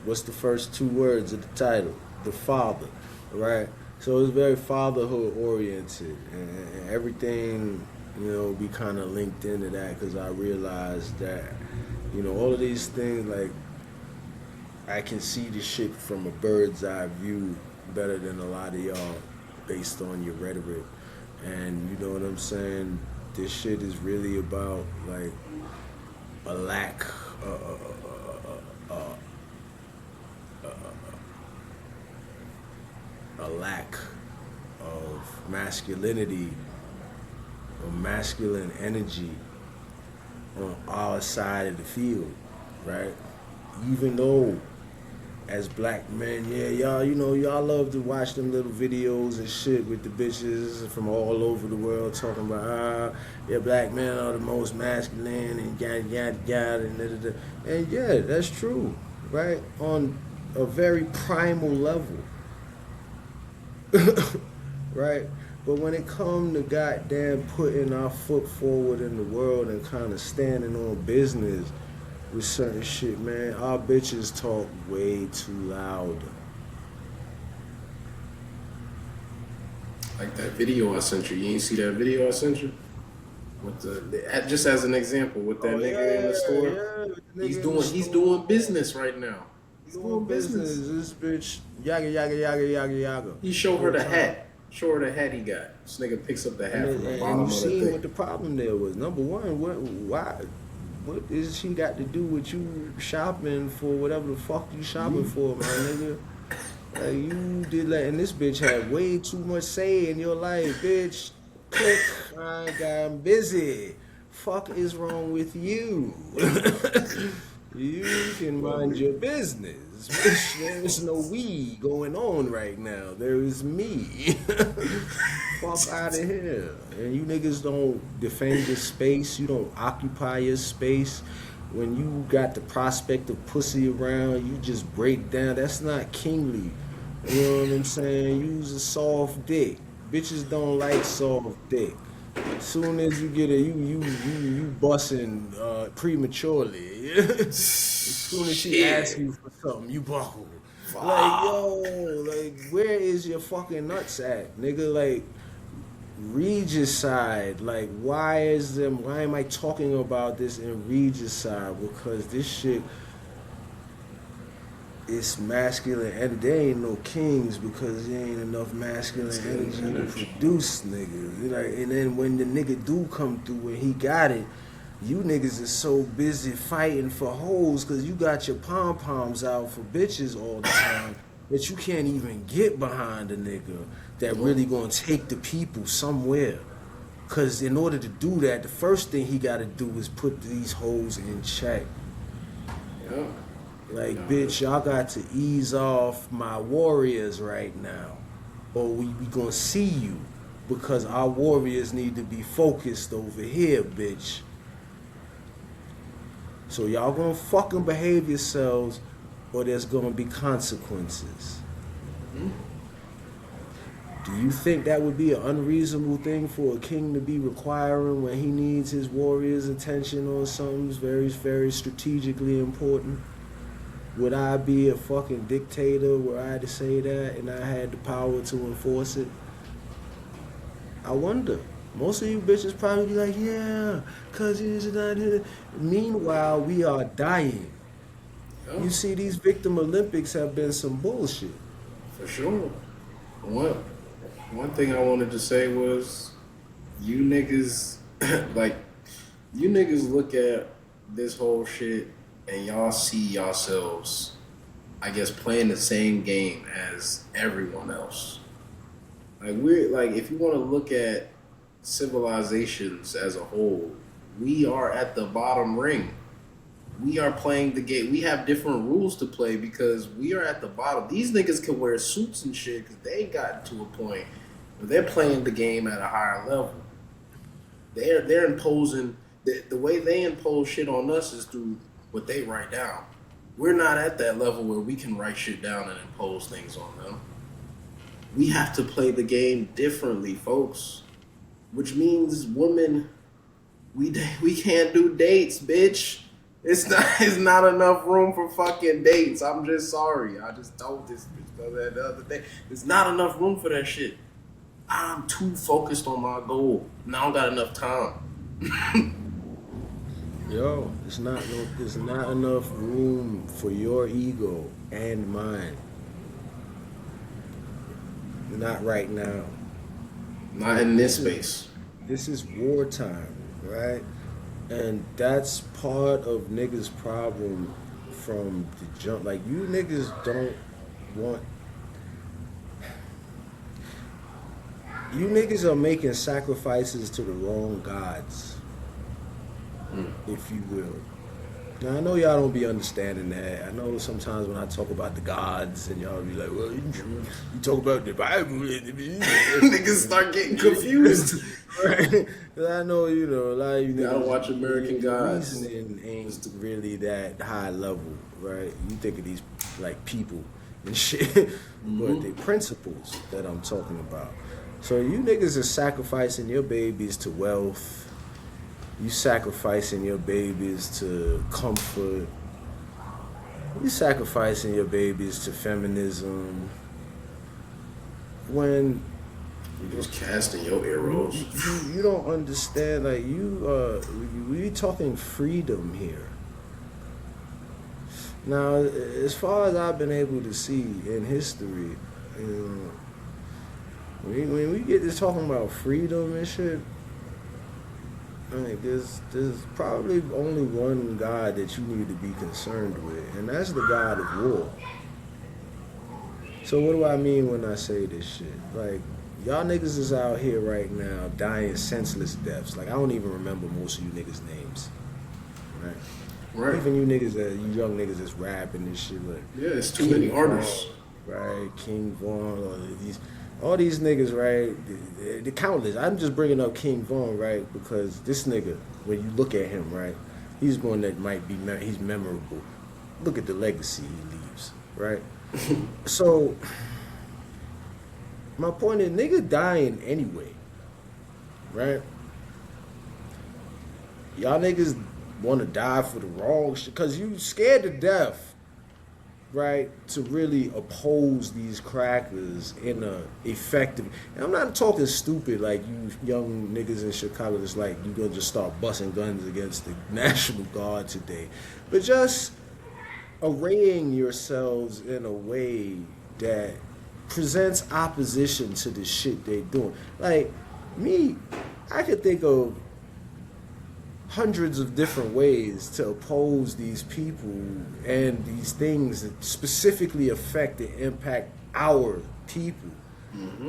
What's the first two words of the title? The father, right? So it's very fatherhood oriented, and everything, be kind of linked into that, because I realized that, all of these things, like, I can see the shit from a bird's eye view better than a lot of y'all based on your rhetoric. And you know what I'm saying? This shit is really about, like, a lack of masculinity or masculine energy on our side of the field, right? Even though as black men, y'all love to watch them little videos and shit with the bitches from all over the world talking about black men are the most masculine and yada yada yada and da. And yeah, that's true, right? On a very primal level. Right? But when it come to goddamn putting our foot forward in the world and kind of standing on business with certain shit, man, our bitches talk way too loud. Like that video I sent you. You ain't see that video I sent you? Just as an example, with that nigga in the store. He's doing business right now. He's doing business. This bitch, yaga yaga yaga yaga yaga. He showed her the hat. Show her the hat he got. This nigga picks up the hat from the bottom of the thing. And you seen what the problem there was. Number one, what is she got to do with you shopping for whatever the fuck you shopping for, my nigga? Like, you did that, and this bitch had way too much say in your life, bitch. Click, I'm busy. Fuck is wrong with you? You can mind your business. Bitch, there's no we going on right now. There is me. Fuck out of here. And you niggas don't defend your space. You don't occupy your space. When you got the prospect of pussy around, you just break down. That's not kingly. You know what I'm saying? Use a soft dick. Bitches don't like soft dick. As soon as you get you busting prematurely. As soon as she asks you for something, you buckle. Like, where is your fucking nuts at, nigga? Like, Regicide. Like, why am I talking about this in Regicide? Because this shit is masculine, and there ain't no kings because there ain't enough masculine energy to produce niggas. Like, and then when the nigga do come through and he got it, you niggas is so busy fighting for hoes because you got your pom-poms out for bitches all the time that you can't even get behind a nigga that really gonna take the people somewhere. Because in order to do that, the first thing he gotta do is put these hoes in check. Yeah. Like, bitch, y'all got to ease off my warriors right now, or we gonna see you, because our warriors need to be focused over here, bitch. So y'all gonna fucking behave yourselves, or there's gonna be consequences. Do you think that would be an unreasonable thing for a king to be requiring when he needs his warriors' attention on something very, very strategically important? Would I be a fucking dictator were I to say that and I had the power to enforce it? I wonder. Most of you bitches probably be like, yeah, cause he's not here. Meanwhile, we are dying. Yeah, You see, these victim Olympics have been some bullshit. for sure. One thing I wanted to say was, you niggas, like, you niggas look at this whole shit and y'all see yourselves, I guess, playing the same game as everyone else. Like, if you want to look at civilizations as a whole, we are at the bottom ring. We are playing the game. We have different rules to play because we are at the bottom. These niggas can wear suits and shit because they ain't gotten to a point where they're playing the game at a higher level. They're imposing, the way they impose shit on us is through what they write down. We're not at that level where we can write shit down and impose things on them. We have to play the game differently, folks. Which means, women, we can't do dates, bitch. It's not enough room for fucking dates. I'm just sorry. I just told this bitch the other day. There's not enough room for that shit. I'm too focused on my goal. And I don't got enough time. Yo, it's not enough room for your ego and mine. Not right now. Not in this space. This is wartime, right? And that's part of niggas' problem from the jump. Like, you niggas don't want... You niggas are making sacrifices to the wrong gods, if you will. Now, I know y'all don't be understanding that. I know sometimes when I talk about the gods and y'all be like, well, you talk about the Bible. Niggas start getting confused. Right? 'Cause I know, a lot of you gotta watch American Gods. Reasoning ain't really that high level, right? You think of these, like, people and shit, but the principles that I'm talking about. So you niggas are sacrificing your babies to wealth. You sacrificing your babies to comfort. You sacrificing your babies to feminism. When You just casting your arrows. you don't understand, like, we talking freedom here. Now, as far as I've been able to see in history, when we get to talking about freedom and shit, like, there's probably only one God that you need to be concerned with, and that's the God of war. So what do I mean when I say this shit? Like, y'all niggas is out here right now dying senseless deaths. Like, I don't even remember most of you niggas' names. Right? Right. Even you niggas, you young niggas that's rapping this shit. Like, Yeah, it's too many artists. Right? King Von, all these niggas, right? The countless. I'm just bringing up King Von, right? Because this nigga, when you look at him, right? He's one that might be, he's memorable. Look at the legacy he leaves, right? So, my point is, nigga dying anyway, right? Y'all niggas want to die for the wrong shit, because you scared to death, right, to really oppose these crackers in a effective... And I'm not talking stupid like you young niggas in Chicago that's like, you gonna just start busting guns against the National Guard today. But just arraying yourselves in a way that presents opposition to the shit they doing. Like, me, I could think of hundreds of different ways to oppose these people and these things that specifically affect and impact our people.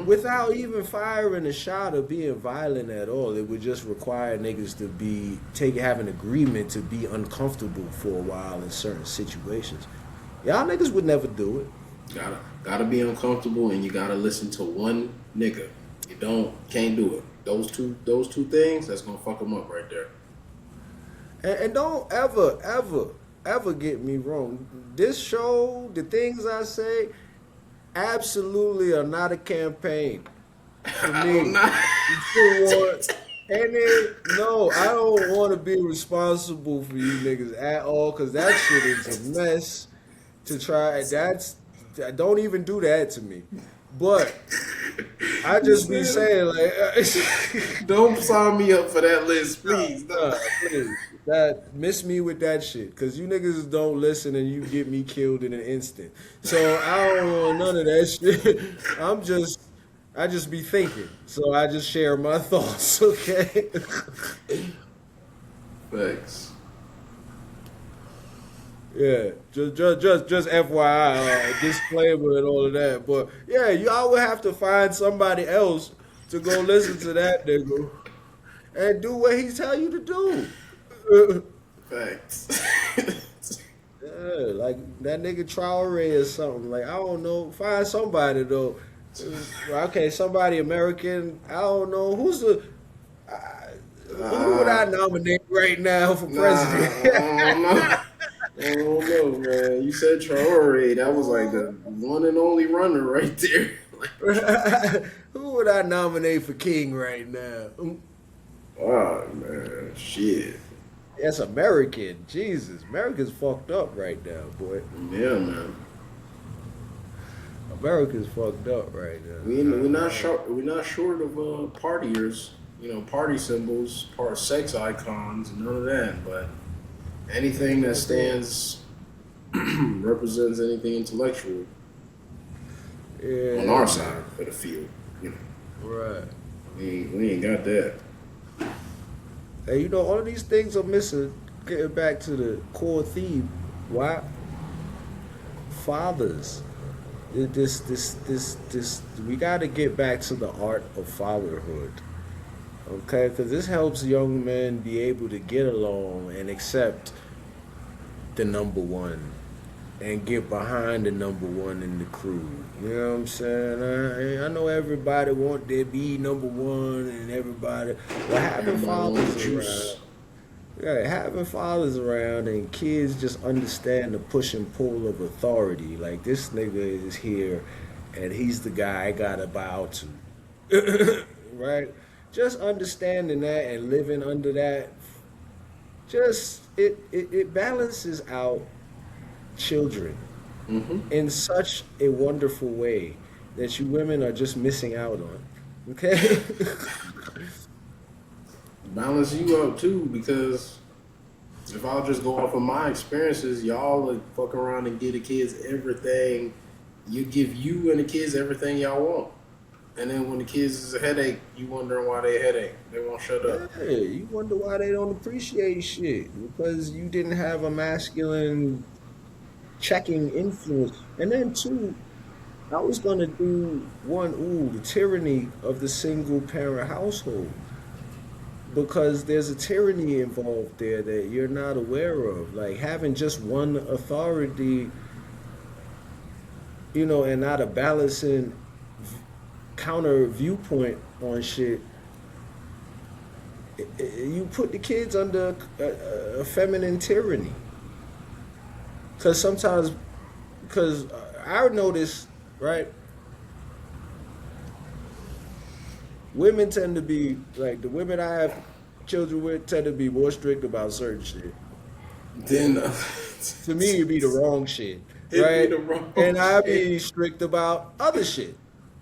Without even firing a shot or being violent at all. It would just require niggas to have an agreement to be uncomfortable for a while in certain situations. Y'all niggas would never do it. Gotta be uncomfortable, and you gotta listen to one nigga. Can't do it. Those two things, that's gonna fuck them up right there. And don't ever get me wrong. This show, the things I say, absolutely are not a campaign. to me. You still want, and then, no, I don't want to be responsible for you niggas at all, because that shit is a mess to try. Don't even do that to me. But I just be saying, like, don't sign me up for that list, please. please. That miss me with that shit, because you niggas don't listen and you get me killed in an instant. So I don't want none of that shit. I just be thinking, so I just share my thoughts, okay? Thanks. Yeah, just FYI, disclaimer and all of that. But yeah, y'all would have to find somebody else to go listen to that nigga and do what he tell you to do. Thanks. Yeah, like that nigga Trolley or something. Like, I don't know, find somebody though. Okay, somebody American. I don't know who would I nominate right now for president? I don't know, man. You said Trolley. That was like the one and only runner right there. Who would I nominate for king right now? Oh, man. Shit. That's American. Jesus. America's fucked up right now, boy. Yeah, man. America's fucked up right now. We're not short of partiers, party symbols, sex icons, and none of that. But anything that stands represents anything intellectual on our side of the field, Right. We ain't got that. Hey, all of these things are missing. Getting back to the core theme, why fathers? This. We got to get back to the art of fatherhood, okay? Because this helps young men be able to get along and accept the number one, and get behind the number one in the crew. You know what I'm saying? I know everybody want to be number one, and everybody. But having fathers around. Yeah, having fathers around and kids just understand the push and pull of authority. Like, this nigga is here and he's the guy I gotta bow to. Right? Just understanding that and living under that, just it balances out children in such a wonderful way that you women are just missing out on. Okay? Balance you up too, because if I'll just go off of my experiences, y'all like fuck around and give the kids everything. You give you and the kids everything y'all want, and then when the kids is a headache, you wondering why they a headache. They won't shut up. Yeah, you wonder why they don't appreciate shit, because you didn't have a masculine checking influence. And then two, I was gonna do the tyranny of the single parent household. Because there's a tyranny involved there that you're not aware of. Like, having just one authority, and not a balancing counter viewpoint on shit, you put the kids under a feminine tyranny. Because I notice, right, women tend to be, like, the women I have children with tend to be more strict about certain shit. Then to me, it'd be the wrong shit, right? And I be strict about other shit,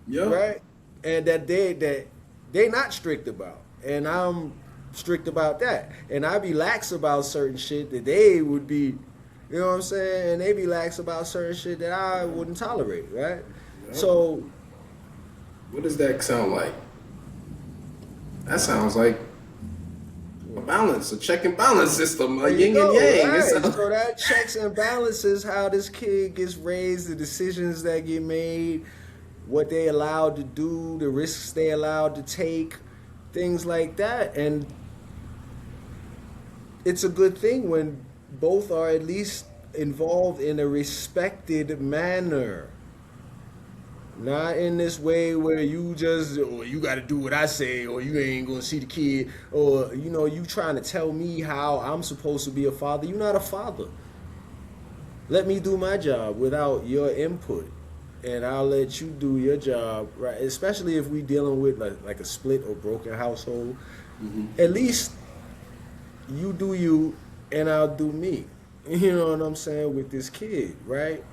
right? And that they not strict about, and I'm strict about that. And I be lax about certain shit that they would be, you know what I'm saying? And they be lax about certain shit that I wouldn't tolerate, right? Yep. So, what does that sound like? That sounds like a balance, a check and balance system, a yin and yang. Right. So that checks and balances how this kid gets raised, the decisions that get made, what they allowed to do, the risks they allowed to take, things like that. And it's a good thing when both are at least involved in a respected manner. Not in this way where you just, you got to do what I say, or you ain't going to see the kid, or, you trying to tell me how I'm supposed to be a father. You're not a father. Let me do my job without your input. and I'll let you do your job, right? Especially if we dealing with like a split or broken household. At least you do you, and I'll do me. You know what I'm saying with this kid, right?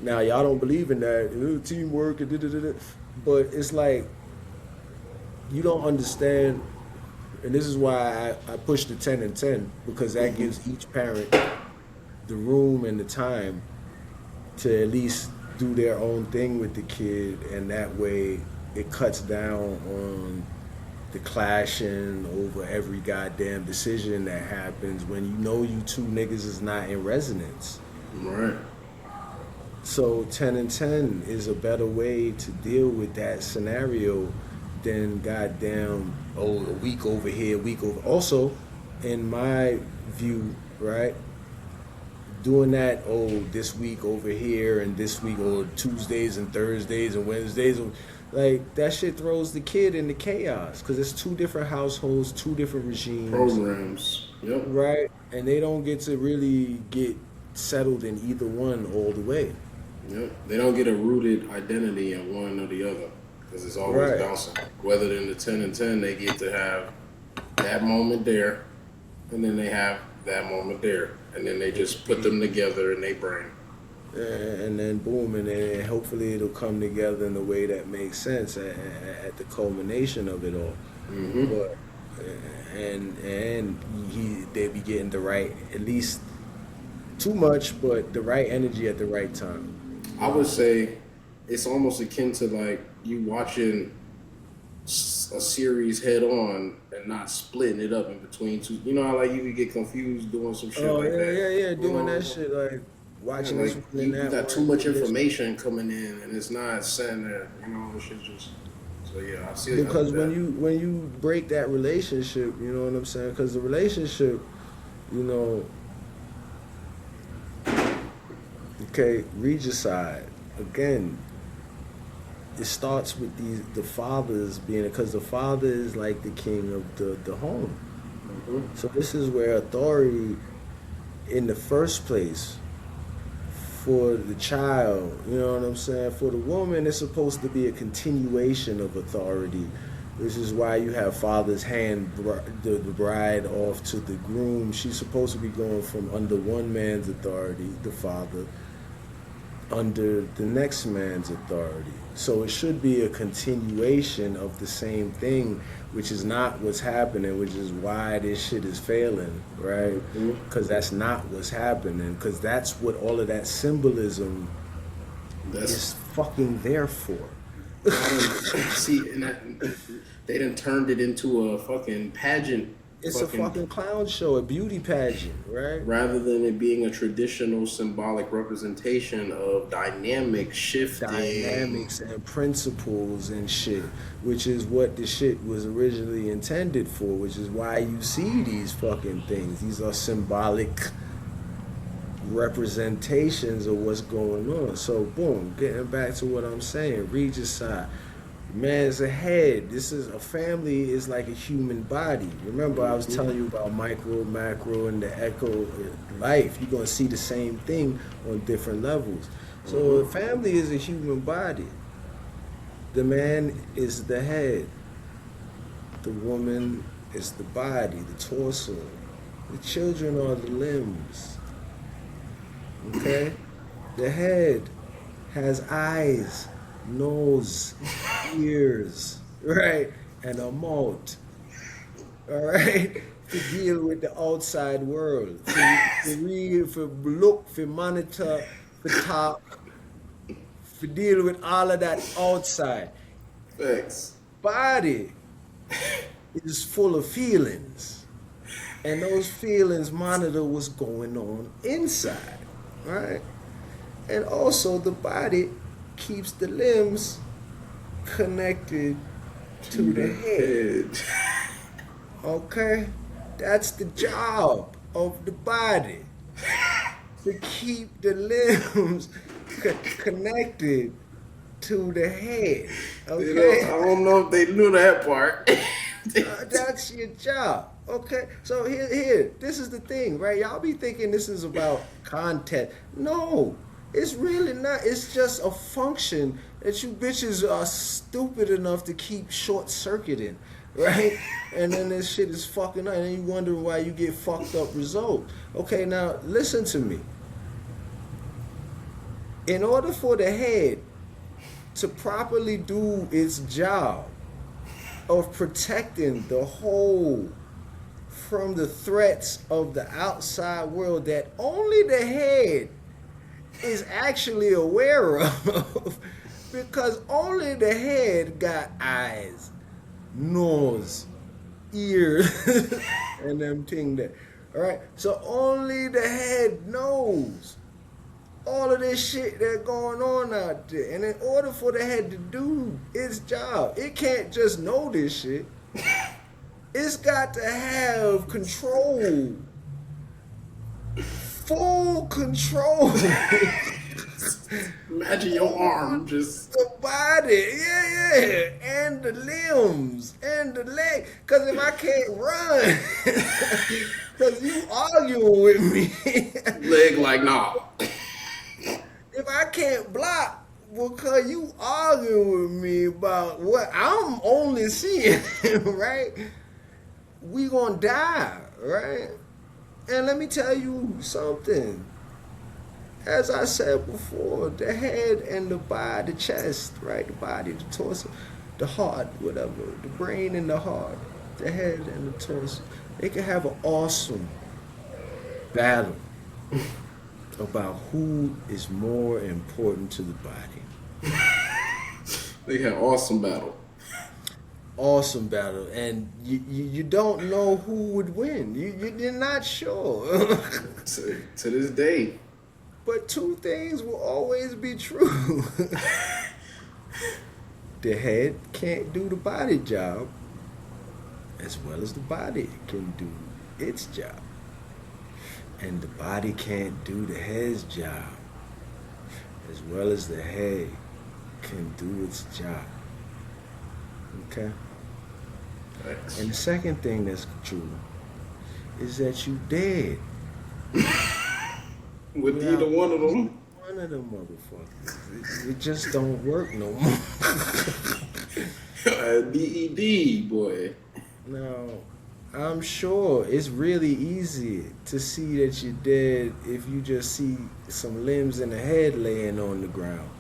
Now y'all don't believe in that teamwork and da-da-da-da. But it's like you don't understand, and this is why I push the 10 and 10 because that gives each parent the room and the time to at least do their own thing with the kid, and that way it cuts down on the clashing over every goddamn decision that happens when you know you two niggas is not in resonance. Right. So 10 and 10 is a better way to deal with that scenario than goddamn, a week over here, a week over. Also, in my view, right, doing that, this week over here and this week, or Tuesdays and Thursdays and Wednesdays, like, that shit throws the kid into chaos because it's two different households, two different regimes. Programs. Yep. Right? And they don't get to really get settled in either one all the way. Yep. They don't get a rooted identity in one or the other because it's always bouncing. Whether in the 10 and 10, they get to have that moment there, and then they have that moment there, and then they just put them together in their brain. And then boom, and then hopefully it'll come together in a way that makes sense at the culmination of it all. But they be getting the right, at least too much, but the right energy at the right time. I would say it's almost akin to like you watching a series head on and not splitting it up in between two. You know how like you could get confused doing some shit like that. Yeah, doing that shit like watching like, this one and that. You got too much information coming in and it's not saying that. You know, it's just. So yeah, I see it. Because when you break that relationship, you know what I'm saying? Because the relationship, you know. Okay, Regicide. Again, it starts with the fathers being, because the father is like the king of the home. So this is where authority, in the first place, for the child, you know what I'm saying? For the woman, it's supposed to be a continuation of authority. This is why you have fathers hand the bride off to the groom. She's supposed to be going from under one man's authority, the father, under the next man's authority. So it should be a continuation of the same thing, which is not what's happening, which is why this shit is failing, right? Because that's not what's happening, because that's what all of that symbolism is fucking there for. See, and they done turned it into a fucking pageant. It's a fucking clown show, a beauty pageant, right? Rather than it being a traditional symbolic representation of dynamic shifting. Dynamics and principles and shit, which is what the shit was originally intended for, which is why you see these fucking things. These are symbolic representations of what's going on. So boom, getting back to what I'm saying, Regicide. Man's a head. This is a family is like a human body. Remember I was telling you about micro, macro, and the echo life. You're gonna see the same thing on different levels. So a family is a human body. The man is the head. The woman is the body, the torso. The children are the limbs. Okay? The head has eyes, nose, ears, right? And a mouth, all right? To deal with the outside world. To read, for look, for monitor, for talk, for deal with all of that outside. Thanks. Body is full of feelings. And those feelings monitor what's going on inside, right? And also the body keeps the limbs connected to the head. Okay? That's the job of the body. To keep the limbs connected to the head. Okay? I don't know if they knew that part. That's your job. Okay? So here, this is the thing, right? Y'all be thinking this is about content. No. It's really not. It's just a function that you bitches are stupid enough to keep short-circuiting, right? And then this shit is fucking up, and then you wonder why you get fucked up results. Okay, now listen to me. In order for the head to properly do its job of protecting the whole from the threats of the outside world that only the head is actually aware of, because only the head got eyes, nose, ears, and them thing there. All right, so only the head knows all of this shit that's going on out there. And in order for the head to do its job, it can't just know this shit. It's got to have control. Full control. Imagine your arm just... The body, yeah. And the limbs, and the leg. Because if I can't run, because you arguing with me. Leg like, nah. If I can't block because you arguing with me about what I'm only seeing, right? We gonna die, right? And let me tell you something. As I said before, the head and the body, the chest, right? The body, the torso, the heart, whatever, the brain and the heart, the head and the torso, they can have an awesome battle about who is more important to the body. They had awesome battle. Awesome battle, and you don't know who would win. You're not sure. to this day. But two things will always be true. The head can't do the body job as well as the body can do its job. And the body can't do the head's job as well as the head can do its job. Okay? Thanks. And the second thing that's true is that you dead. With either one of them. One of them motherfuckers. It just don't work no more. DED, boy. Now, I'm sure it's really easy to see that you're dead if you just see some limbs and a head laying on the ground.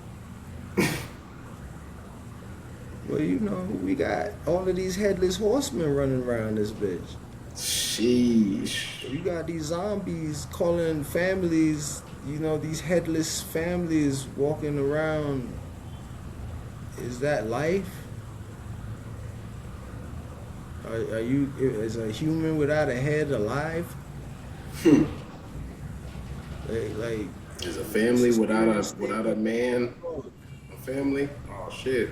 Well, you know, we got all of these headless horsemen running around this bitch. Sheesh. You got these zombies calling families, you know, these headless families walking around. Is that life? Are you, is a human without a head alive? like Is a family without a man? A family? Oh shit.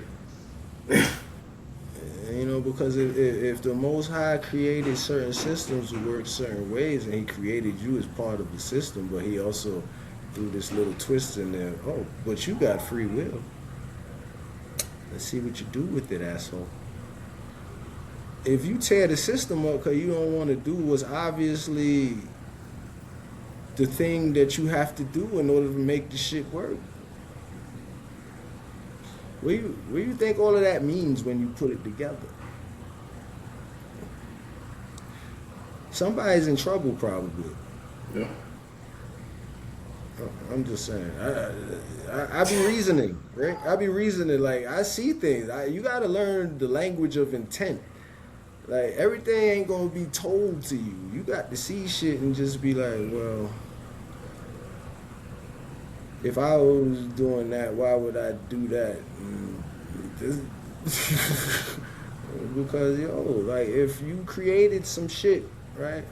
You know, because if the Most High created certain systems to work certain ways, and He created you as part of the system, but He also threw this little twist in there. Oh, but you got free will. Let's see what you do with it, asshole. If you tear the system up because you don't want to do what's obviously the thing that you have to do in order to make the shit work, what do you think all of that means when you put it together? Somebody's in trouble, probably. Yeah. I'm just saying. I be reasoning, right? I be reasoning like I see things. You got to learn the language of intent. Like everything ain't gonna be told to you. You got to see shit and just be like, well, if I was doing that, why would I do that? Because like if you created some shit, right,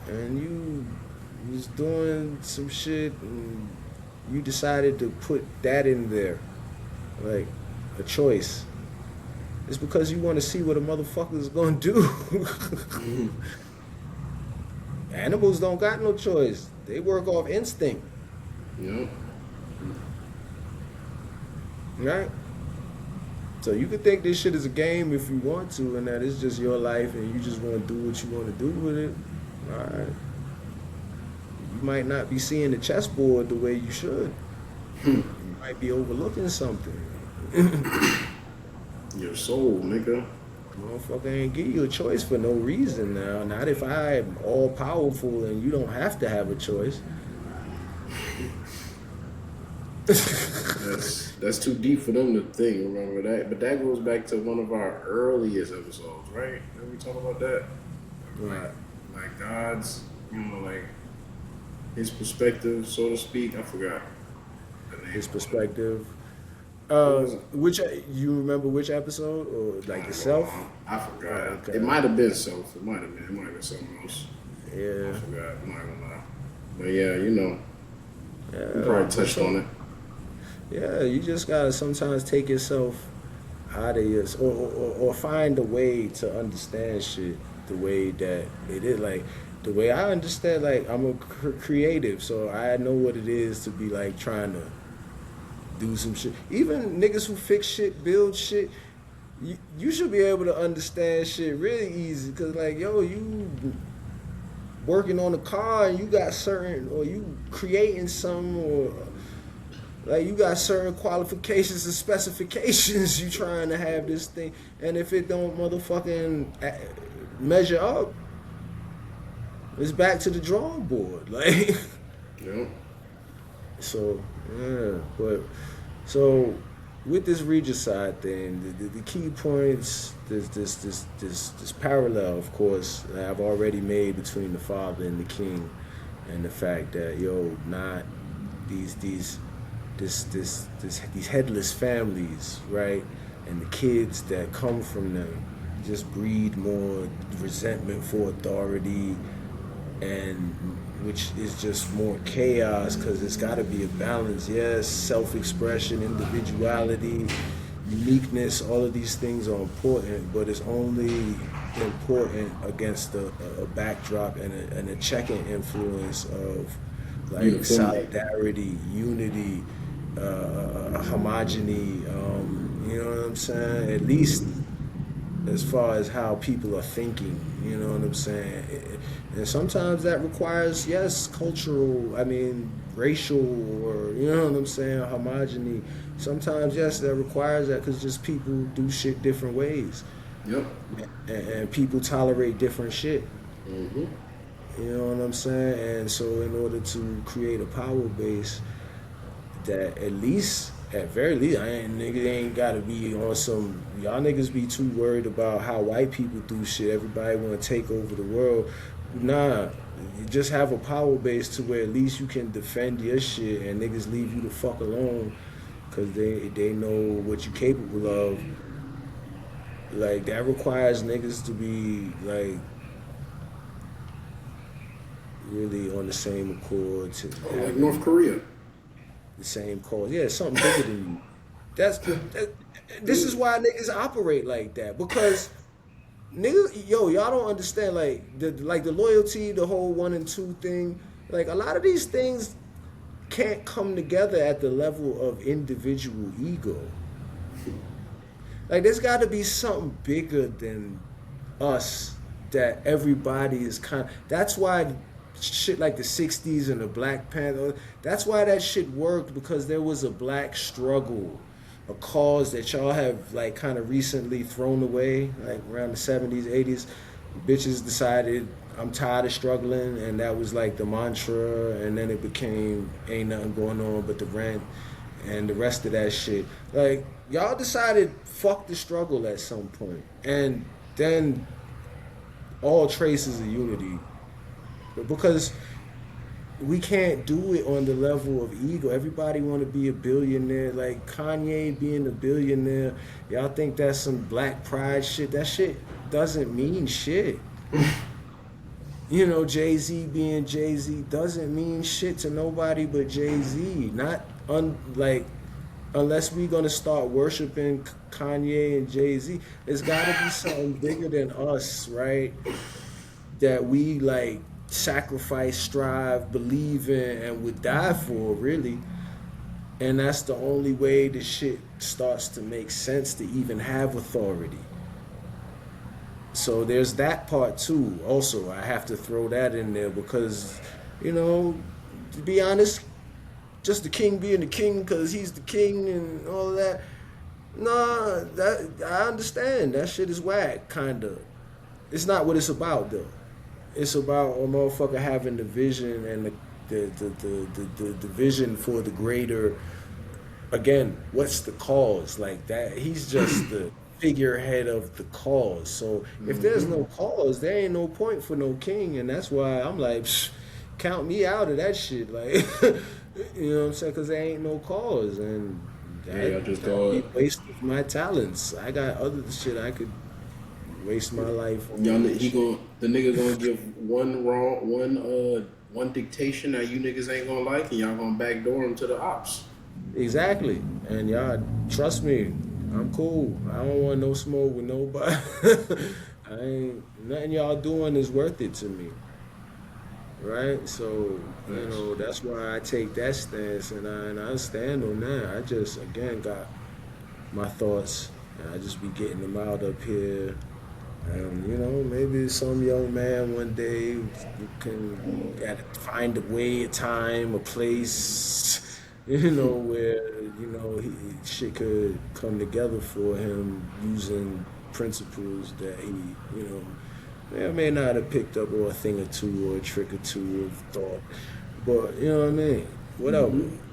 and you was doing some shit and you decided to put that in there, like a choice, it's because you want to see what a motherfucker is gonna do. Animals don't got no choice. They work off instinct. Yep. Right? So you can think this shit is a game if you want to, and that it's just your life and you just want to do what you want to do with it. Alright. you might not be seeing the chessboard the way you should. You might be overlooking something. Your soul, nigga. Motherfucker ain't give you a choice for no reason now. Not if I am all powerful and you don't have to have a choice. That's too deep for them to think. Remember that, but that goes back to one of our earliest episodes, right? Did we talk about that? Right. Like God's, like his perspective, so to speak. I forgot the name. His perspective. Which you remember which episode or like yourself? I forgot. Okay. It might have been self. It might have been something else. Yeah. I forgot. I'm not gonna lie. But yeah, Yeah. we probably touched on it. Yeah, you just gotta sometimes take yourself out of your, or find a way to understand shit the way that it is. Like the way I understand, like I'm a creative, so I know what it is to be like trying to do some shit. Even niggas who fix shit, build shit, you should be able to understand shit really easy. Cause like, yo, you working on a car and you got certain, or you creating something, or like you got certain qualifications and specifications you trying to have this thing. And if it don't motherfucking measure up, it's back to the drawing board. Like, Yeah. so, yeah, but so with this regicide thing, the key points, this parallel, of course, that I've already made between the father and the king, and the fact that not these headless families, right, and the kids that come from them just breed more resentment for authority, and which is just more chaos, because it's got to be a balance. Yes, self-expression, individuality, uniqueness, all of these things are important, but it's only important against a backdrop and a checking influence of like solidarity, unity, homogeny, you know what I'm saying? At least as far as how people are thinking, you know what I'm saying? And sometimes that requires, yes, cultural, racial, or, you know what I'm saying, homogeny. Sometimes, yes, that requires that, because just people do shit different ways. Yep. And people tolerate different shit. Mm-hmm. You know what I'm saying? And so in order to create a power base that at very least, nigga ain't gotta be on some, y'all niggas be too worried about how white people do shit. Everybody wanna take over the world. Nah, you just have a power base to where at least you can defend your shit and niggas leave you the fuck alone, cause they know what you're capable of. Like, that requires niggas to be like really on the same accord, to Like North Korea. the same cause. Yeah, something bigger than you. This is why niggas operate like that, because niggas, y'all don't understand, like the loyalty, the whole 1 and 2 thing. Like, a lot of these things can't come together at the level of individual ego. Like, there's got to be something bigger than us that everybody is that's why shit like the 60s and the Black Panther, that's why that shit worked, because there was a black struggle, a cause that y'all have like kind of recently thrown away, like around the 70s, 80s. Bitches decided, I'm tired of struggling, and that was like the mantra, and then it became ain't nothing going on but the rent and the rest of that shit. Like, y'all decided fuck the struggle at some point, and then all traces of unity, because we can't do it on the level of ego. Everybody want to be a billionaire. Like Kanye being a billionaire, y'all think that's some black pride shit. That shit doesn't mean shit. You know, Jay-Z being Jay-Z doesn't mean shit to nobody but Jay-Z. Unless we gonna start worshiping Kanye and Jay-Z, it's gotta be something bigger than us, right? That we like sacrifice, strive, believe in, and would die for, really. And that's the only way this shit starts to make sense, to even have authority. So there's that part too. Also, I have to throw that in there, because You know, to be honest, just the king being the king because he's the king and all of that. Nah, that I understand. That shit is whack, kinda. It's not what it's about though. It's about a motherfucker having the vision and the vision for the greater. Again, what's the cause? Like that, he's just the figurehead of the cause. So if there's no cause, there ain't no point for no king, and that's why I'm like, psh, count me out of that shit. Like, you know what I'm saying? Because there ain't no cause, and Yeah, I just that'd be thought waste of my talents. I got other shit I could waste my life on. y'all and he shit. the nigga gonna give one dictation that you niggas ain't gonna like, and y'all gonna backdoor him to the ops. Exactly. And y'all, trust me, I'm cool. I don't want no smoke with nobody. I ain't, nothing y'all doing is worth it to me. Right? So, you know, that's why I take that stance and I stand on that. I just, again, got my thoughts and I just be getting them out up here. And, you know, maybe some young man one day you can gotta find a way, a time, a place, you know, where, you know, shit could come together for him using principles that he, you know, may or may not have picked up or a thing or two or a trick or two of thought. But, you know what I mean? Whatever.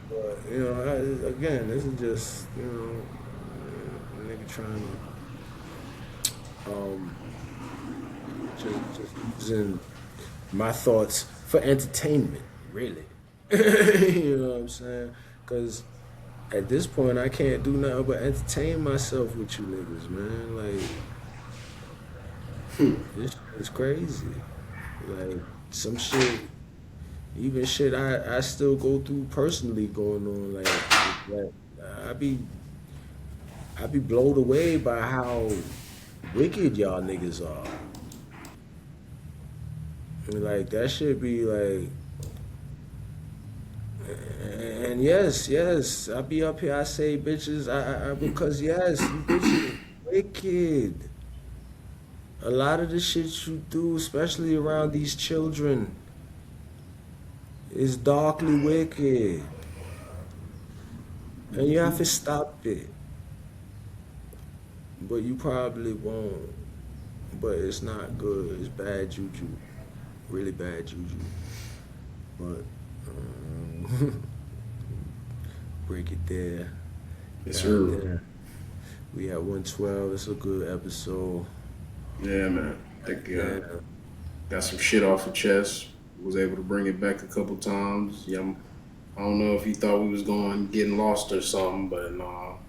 But, you know, again, this is just, you know, a nigga trying to, just using my thoughts for entertainment, really. You know what I'm saying? Because at this point, I can't do nothing but entertain myself with you niggas, man. Like, this shit is crazy. Like, some shit, even shit I still go through personally going on. Like I be blown away by how wicked y'all niggas are. And like that should be like, and yes, I be up here. I say bitches, I because yes, you bitches wicked. A lot of the shit you do, especially around these children, is darkly wicked, and you have to stop it. But you probably won't. But it's not good. It's bad juju, really bad juju. But break it there. Yes, God sir. damn. We at 112. It's a good episode. Yeah, man. I think Yeah. got some shit off the chest. Was able to bring it back a couple times. Yeah, I don't know if you thought we was getting lost or something, but no,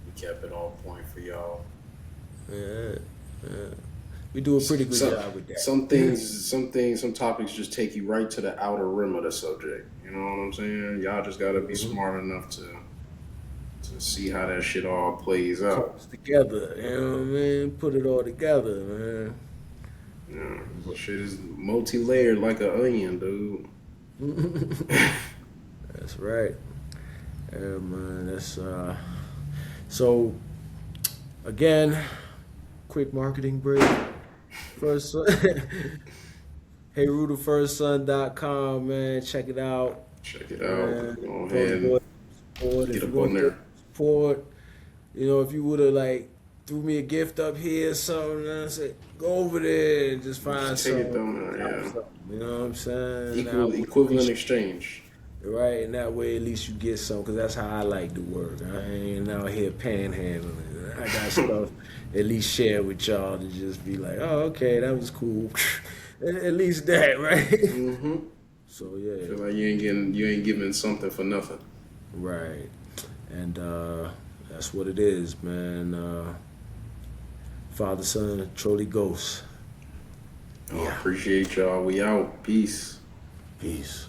we kept it on point for y'all. Yeah. We do a pretty good job with that. Some topics just take you right to the outer rim of the subject. You know what I'm saying? Y'all just gotta be smart enough to see how that shit all plays out. Comes together, you know what I mean? Put it all together, man. Yeah, shit is multi-layered like an onion, dude. That's right. Yeah, man. That's so again, quick marketing break. First HeruTheFirstSon.com, man. Check it out. Check it out. Man, Go ahead and support. get If you up want on to there. support, you know, if you would have like threw me a gift up here or something, and I said, go over there and just find Just take it something. down there, yeah. You know what I'm saying? I would Equivalent exchange. right, and that way at least you get some, because that's how I like to work. I ain't out here panhandling. I got stuff at least share with y'all to just be like, oh, okay, that was cool. At least that, right? Mm-hmm. So yeah, Feel like you ain't giving something for nothing. right, and that's what it is, man. Father, son, Trolley, ghost. I appreciate y'all. We out. Peace. Peace.